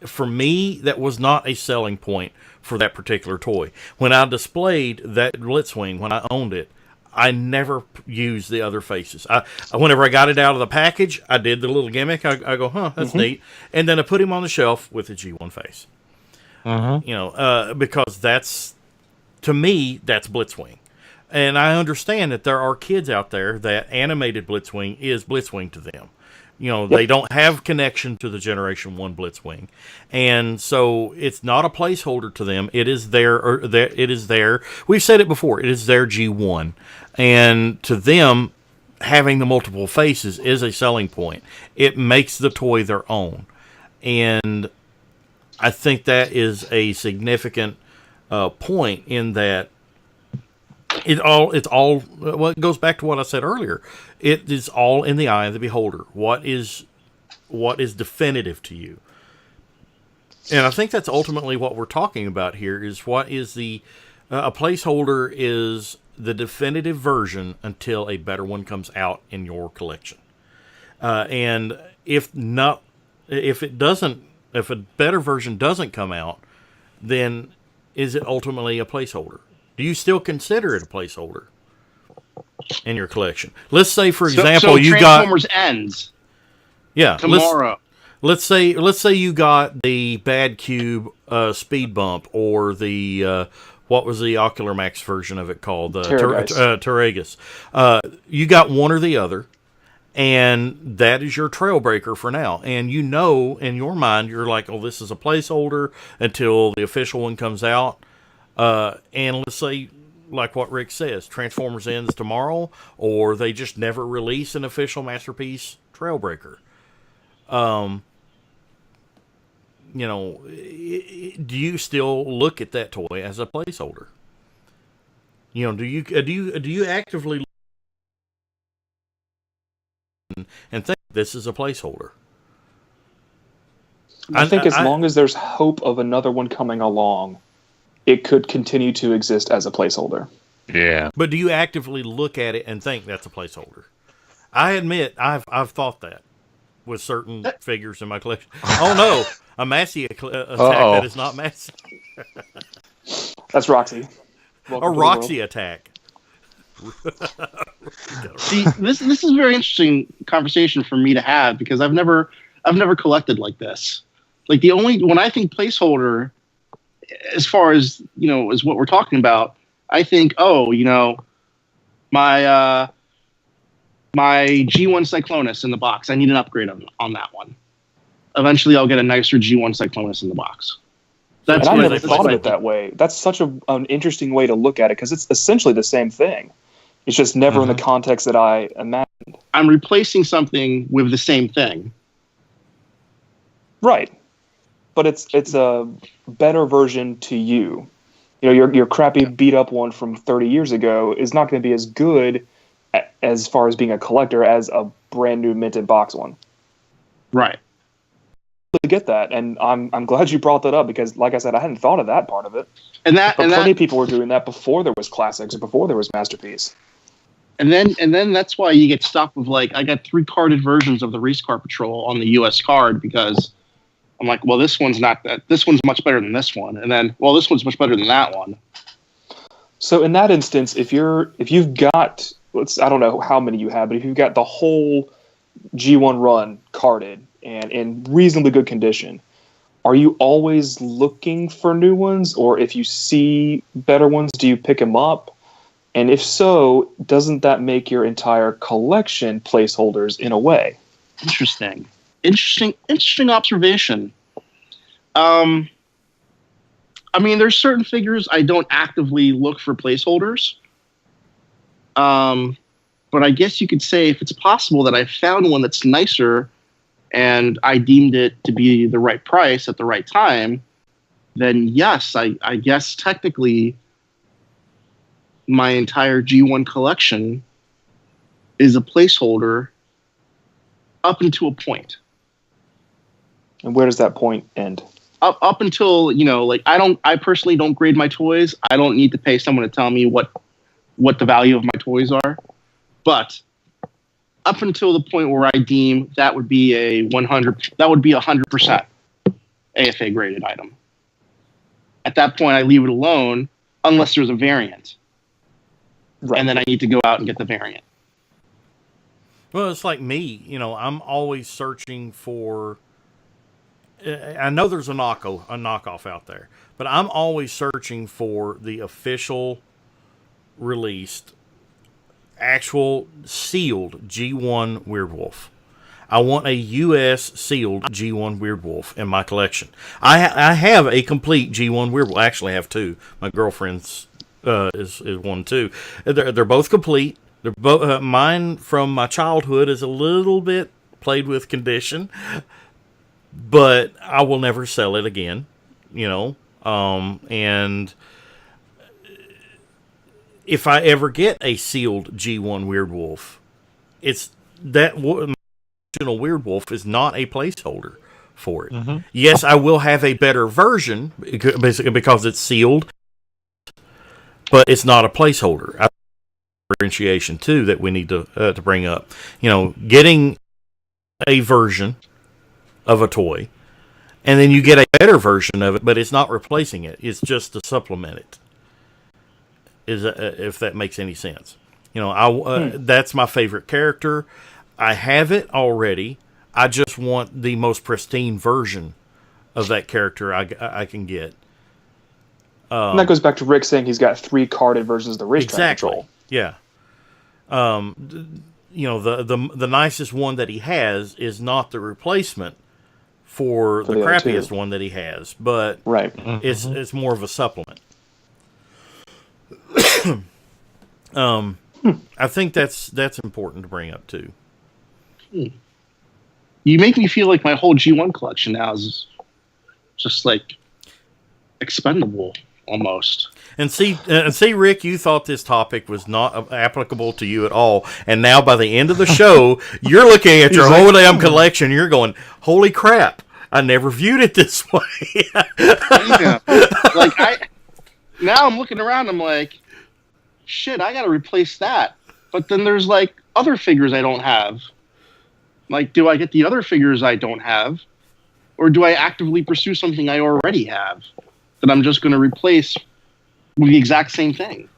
for me, that was not a selling point for that particular toy. When I displayed that Blitzwing, when I owned it, I never used the other faces. Whenever I got it out of the package, I did the little gimmick. I go, that's neat, and then I put him on the shelf with the G1 face. Because that's, to me, that's Blitzwing. And I understand that there are kids out there that animated Blitzwing is Blitzwing to them. They don't have connection to the Generation 1 Blitzwing. And so it's not a placeholder to them. It is their, we've said it before, it is their G1. And to them, having the multiple faces is a selling point. It makes the toy their own. And I think that is a significant point in that it goes back to what I said earlier. It is all in the eye of the beholder. What is definitive to you? And I think that's ultimately what we're talking about here is what is a placeholder is the definitive version until a better one comes out in your collection. And if a better version doesn't come out, then is it ultimately a placeholder? Do you still consider it a placeholder in your collection? Let's say, for example, you got Transformers ends. Yeah, tomorrow. Let's say you got the Bad Cube speed bump or the what was the Ocular Max version of it called? Terragus. You got one or the other. And that is your trailbreaker for now. And in your mind, you're like, oh, this is a placeholder until the official one comes out. And let's say, like what Rick says, Transformers ends tomorrow, or they just never release an official Masterpiece trailbreaker. Do you still look at that toy as a placeholder? Do you actively and think this is a placeholder? I think as long as there's hope of another one coming along, it could continue to exist as a placeholder. Yeah. But do you actively look at it and think that's a placeholder? I admit I've thought that with certain figures in my collection. Oh no, a Massey attack that is not Massey. That's Roxy. A Roxy attack. See, this is a very interesting conversation for me to have because I've never collected like this. Like when I think placeholder, as far as is what we're talking about, I think my G1 Cyclonus in the box. I need an upgrade on that one. Eventually, I'll get a nicer G1 Cyclonus in the box. And I never thought of it that way. That's such an interesting way to look at it because it's essentially the same thing. It's just never in the context that I imagined. I'm replacing something with the same thing. Right. But it's a better version to you. Your crappy beat up one from 30 years ago is not going to be as good as far as being a collector as a brand new minted box one. Right. To get that, and I'm glad you brought that up because, like I said, I hadn't thought of that part of it. But plenty of people were doing that before there was Classics or before there was Masterpiece. And then that's why you get stuck with I got 3 carded versions of the Race Car Patrol on the US card because I'm like, well, this one's not that. This one's much better than this one, and then, well, this one's much better than that one. So in that instance, if you've got, I don't know how many you have, but if you've got the whole G1 run carded and in reasonably good condition, are you always looking for new ones, or if you see better ones, do you pick them up? And if so, doesn't that make your entire collection placeholders in a way? Interesting observation. I mean, there's certain figures I don't actively look for placeholders. But I guess you could say if it's possible that I found one that's nicer and I deemed it to be the right price at the right time, then yes, I guess technically my entire G1 collection is a placeholder up until a point. And where does that point end? Up until, like I personally don't grade my toys. I don't need to pay someone to tell me what the value of my toys are. But up until the point where I deem that would be a 100% AFA graded item. At that point, I leave it alone unless there's a variant. Right. And then I need to go out and get the variant. Well, it's like me. I'm always searching for. I know there's a knockoff out there, but I'm always searching for the official released, actual sealed G1 Weirdwolf. I want a U.S. sealed G1 Weirdwolf in my collection. I have a complete G1 Weirdwolf. I actually have two. My girlfriend's is one too. They're both complete. They're both mine from my childhood is a little bit played with condition, but I will never sell it again. And if I ever get a sealed G1 Weirdwolf, it's that original Weirdwolf is not a placeholder for it. Mm-hmm. Yes, I will have a better version basically because it's sealed, but it's not a placeholder. Differentiation too that we need to bring up. Getting a version of a toy, and then you get a better version of it, but it's not replacing it. It's just to supplement it. If that makes any sense. That's my favorite character. I have it already. I just want the most pristine version of that character I can get. And that goes back to Rick saying he's got 3 carded versions of the racetrack control. Yeah. The nicest one that he has is not the replacement for the crappiest one that he has, but right. It's more of a supplement. I think that's important to bring up too. You make me feel like my whole G1 collection now is just like expendable almost. And see, Rick, you thought this topic was not applicable to you at all, and now by the end of the show, you're looking at your whole damn collection. You're going, "Holy crap! I never viewed it this way." Yeah. Now I'm looking around. I'm like, shit, I got to replace that. But then there's like other figures I don't have. Like, do I get the other figures I don't have, or do I actively pursue something I already have that I'm just going to replace with the exact same thing?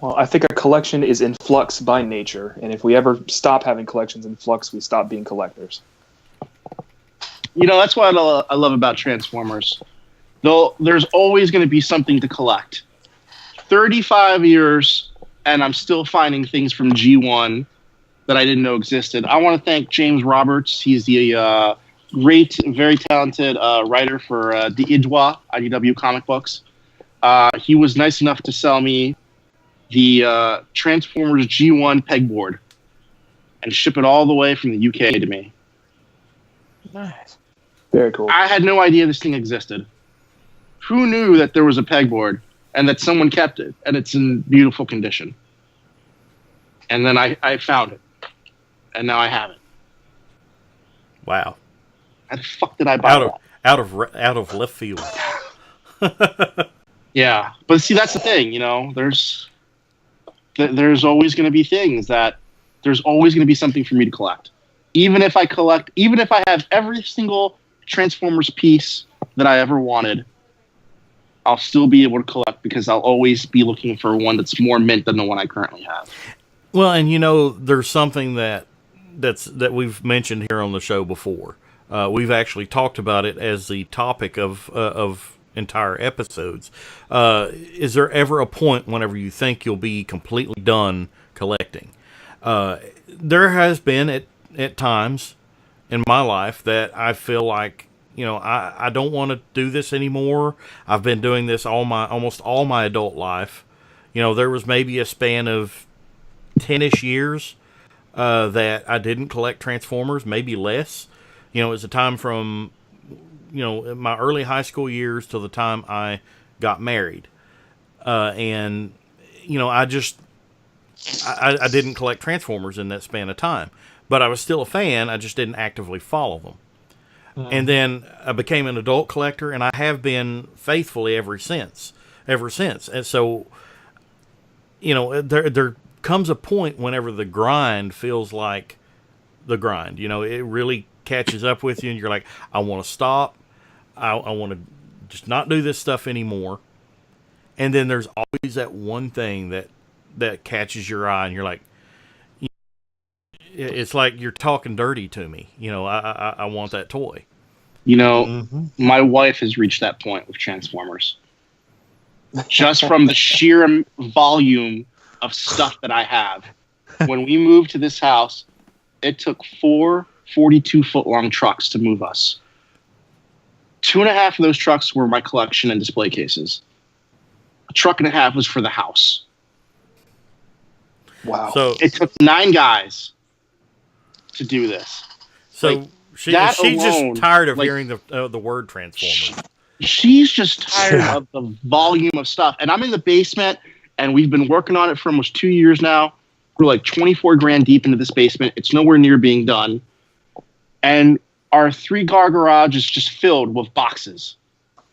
Well, I think a collection is in flux by nature, and if we ever stop having collections in flux, we stop being collectors. That's what I love about Transformers. Though there's always going to be something to collect. 35 years, and I'm still finding things from G1 that I didn't know existed. I want to thank James Roberts. He's the great, very talented writer for the IDW comic books. He was nice enough to sell me the Transformers G1 pegboard and ship it all the way from the UK to me. Nice. Very cool. I had no idea this thing existed. Who knew that there was a pegboard and that someone kept it and it's in beautiful condition? And then I found it. And now I have it. Wow. How the fuck did I buy that? Out of left field. Yeah. But see, that's the thing, there's always going to be things there's always going to be something for me to collect. Even if I have every single Transformers piece that I ever wanted, I'll still be able to collect because I'll always be looking for one that's more mint than the one I currently have. Well, and there's something that we've mentioned here on the show before. We've actually talked about it as the topic of entire episodes. Is there ever a point whenever you think you'll be completely done collecting? There has been at times in my life that I feel like, I don't want to do this anymore. I've been doing this almost all my adult life. There was maybe a span of 10-ish years that I didn't collect Transformers, maybe less. It was a time from, my early high school years till the time I got married. And, I didn't collect Transformers in that span of time. But I was still a fan, I just didn't actively follow them. And then I became an adult collector, and I have been faithfully ever since. And so, there comes a point whenever the grind feels like the grind. It really catches up with you, and you're like, I want to stop. I want to just not do this stuff anymore. And then there's always that one thing that catches your eye, and you're like, it's like you're talking dirty to me. I want that toy. My wife has reached that point with Transformers. Just from the sheer volume of stuff that I have. When we moved to this house, it took 4 42-foot-long trucks to move us. 2.5 of those trucks were my collection and display cases. A truck and a half was for the house. Wow. So it took 9 guys to do this. So she's just tired of hearing the word Transformers. She's just tired of the volume of stuff. And I'm in the basement, and we've been working on it for almost 2 years now. We're like 24 grand deep into this basement. It's nowhere near being done. And our 3-car garage is just filled with boxes.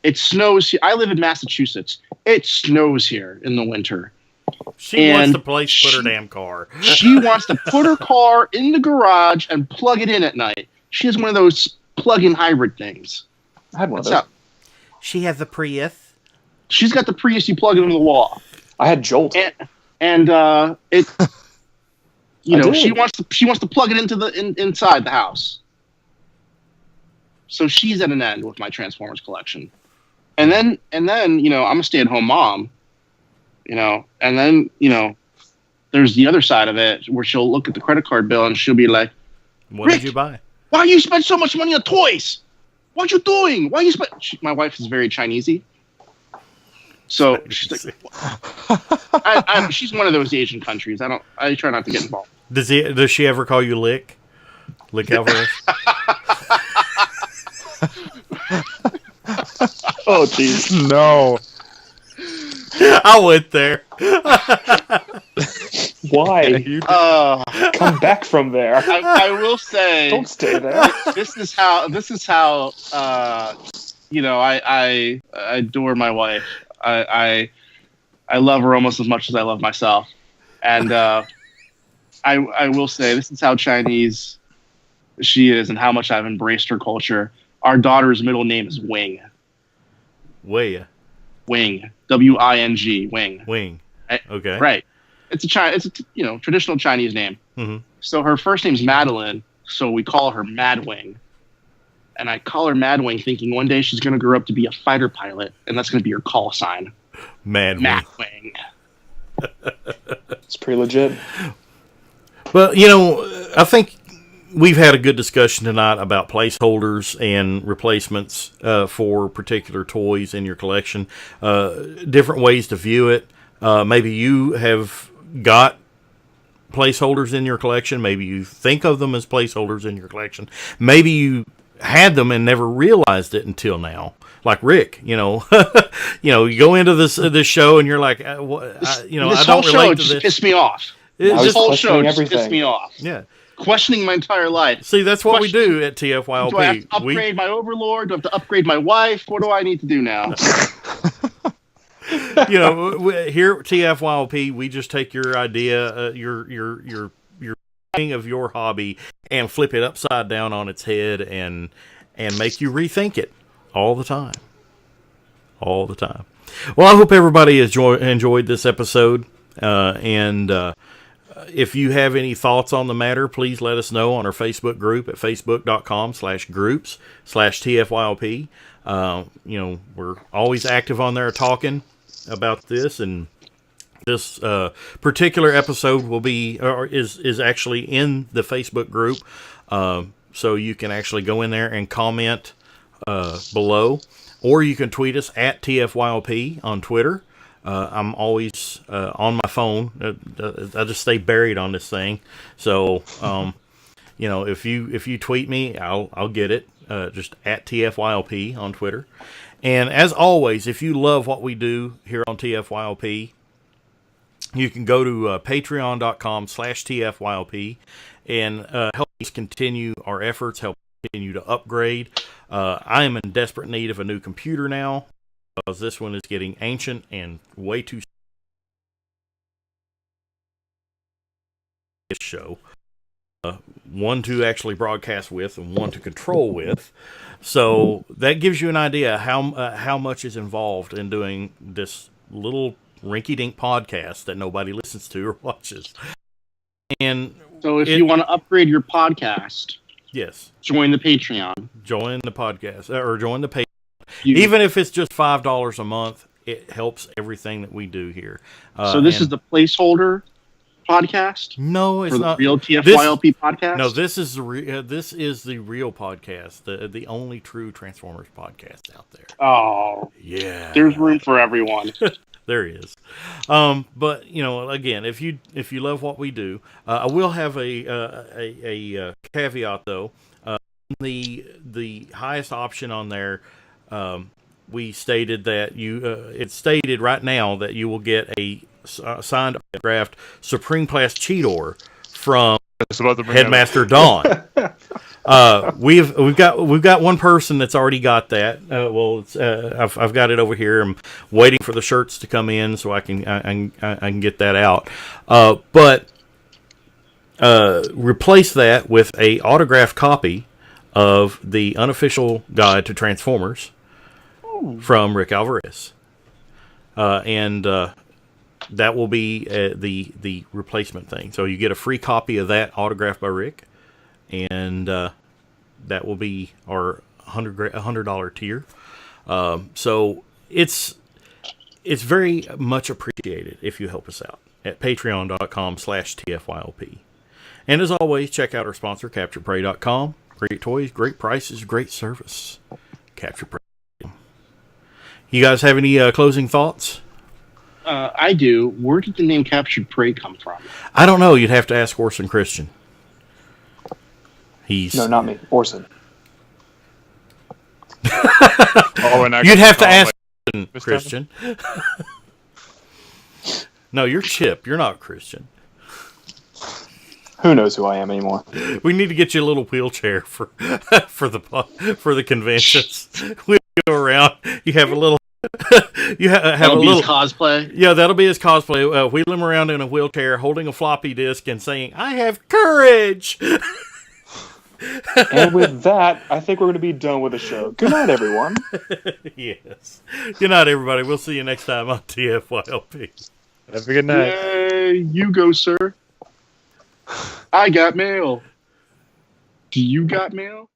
It snows here. I live in Massachusetts. It snows here in the winter. She wants to put her damn car. She wants to put her car in the garage and plug it in at night. She has one of those plug-in hybrid things. I had one of those. She has the Prius. She's got the Prius. You plug it into the wall. I had Jolt. And it. She wants to plug it into inside the house. So she's at an end with my Transformers collection. And then I'm a stay-at-home mom. And then there's the other side of it where she'll look at the credit card bill and she'll be like, "What did you buy? Why you spend so much money on toys? What you doing? Why you spend?" My wife is very Chinesey, so she's like, she's one of those Asian countries. I try not to get involved. Does she ever call you Lick Alvarez? Oh, jeez. No. I went there. Why? Come back from there. I will say, don't stay there. This is how. I adore my wife. I love her almost as much as I love myself, and I will say this is how Chinese she is and how much I've embraced her culture. Our daughter's middle name is Wing. Wing. Wing. W-I-N-G. Wing. Wing. Okay. Right. It's a traditional Chinese name. Mm-hmm. So her first name's Madeline, so we call her Madwing. And I call her Madwing thinking one day she's going to grow up to be a fighter pilot, and that's going to be her call sign. Madwing. It's pretty legit. But, I think we've had a good discussion tonight about placeholders and replacements for particular toys in your collection. Different ways to view it. Maybe you have got placeholders in your collection. Maybe you think of them as placeholders in your collection. Maybe you had them and never realized it until now. Like Rick, you go into this show and you're like, I don't relate to this. Pissed me off. This whole show just pissed me off. Yeah. Questioning my entire life. See, that's what we do at TFYLP. Do I have to upgrade my overlord? Do I have to upgrade my wife? What do I need to do now? Here at TFYLP, we just take your idea, your thing of your hobby, and flip it upside down on its head, and and make you rethink it all the time. All the time. Well, I hope everybody has enjoyed this episode. If you have any thoughts on the matter, please let us know on our Facebook group at facebook.com/groups/TFYLP. We're always active on there talking about this, and this particular episode will be, or is actually in the Facebook group. So you can actually go in there and comment below, or you can tweet us at TFYLP on Twitter. I'm always on my phone. I just stay buried on this thing. So, if you tweet me, I'll get it. Just at TFYLP on Twitter. And as always, if you love what we do here on TFYLP, you can go to patreon.com/TFYLP and help us continue our efforts, help continue to upgrade. I am in desperate need of a new computer now, because this one is getting ancient and way too show. One to actually broadcast with and one to control with. So that gives you an idea how much is involved in doing this little rinky-dink podcast that nobody listens to or watches. And so if you want to upgrade your podcast, yes, join the Patreon. Join the podcast, or join the Patreon. Even if it's just $5 a month, it helps everything that we do here. So this is the placeholder podcast? No, it's not. The real TFYLP podcast? No, this is the real podcast, the only true Transformers podcast out there. Oh, yeah. There's room for everyone. There is. But again, if you love what we do, I will have a caveat though. The highest option on there, we stated that it's stated right now that you will get a signed autographed Supreme Class Cheetor from Headmaster Dawn. We've got one person that's already got that. I've got it over here. I'm waiting for the shirts to come in so I can get that out. But replace that with a autographed copy of the unofficial guide to Transformers from Rick Alvarez, and that will be the replacement thing. So you get a free copy of that autographed by Rick, and that will be our $100 tier. So it's very much appreciated if you help us out at patreon.com/TFYLP. And as always, check out our sponsor, CapturePrey.com. Great toys, great prices, great service. Capture Prey. You guys have any closing thoughts? I do. Where did the name Captured Prey come from? I don't know. You'd have to ask Orson Christian. No, not me. Orson. You'd have to ask Christian. No, you're Chip. You're not Christian. Who knows who I am anymore? We need to get you a little wheelchair for the conventions. We'll go around. You have a little. Have a little his cosplay. Yeah, that'll be his cosplay. Wheel him around in a wheelchair, holding a floppy disk, and saying, "I have courage." And with that, I think we're going to be done with the show. Good night, everyone. Yes. Good night, everybody. We'll see you next time on TFYLP. Have a good night. Yay, you go, sir. I got mail. Do you got mail?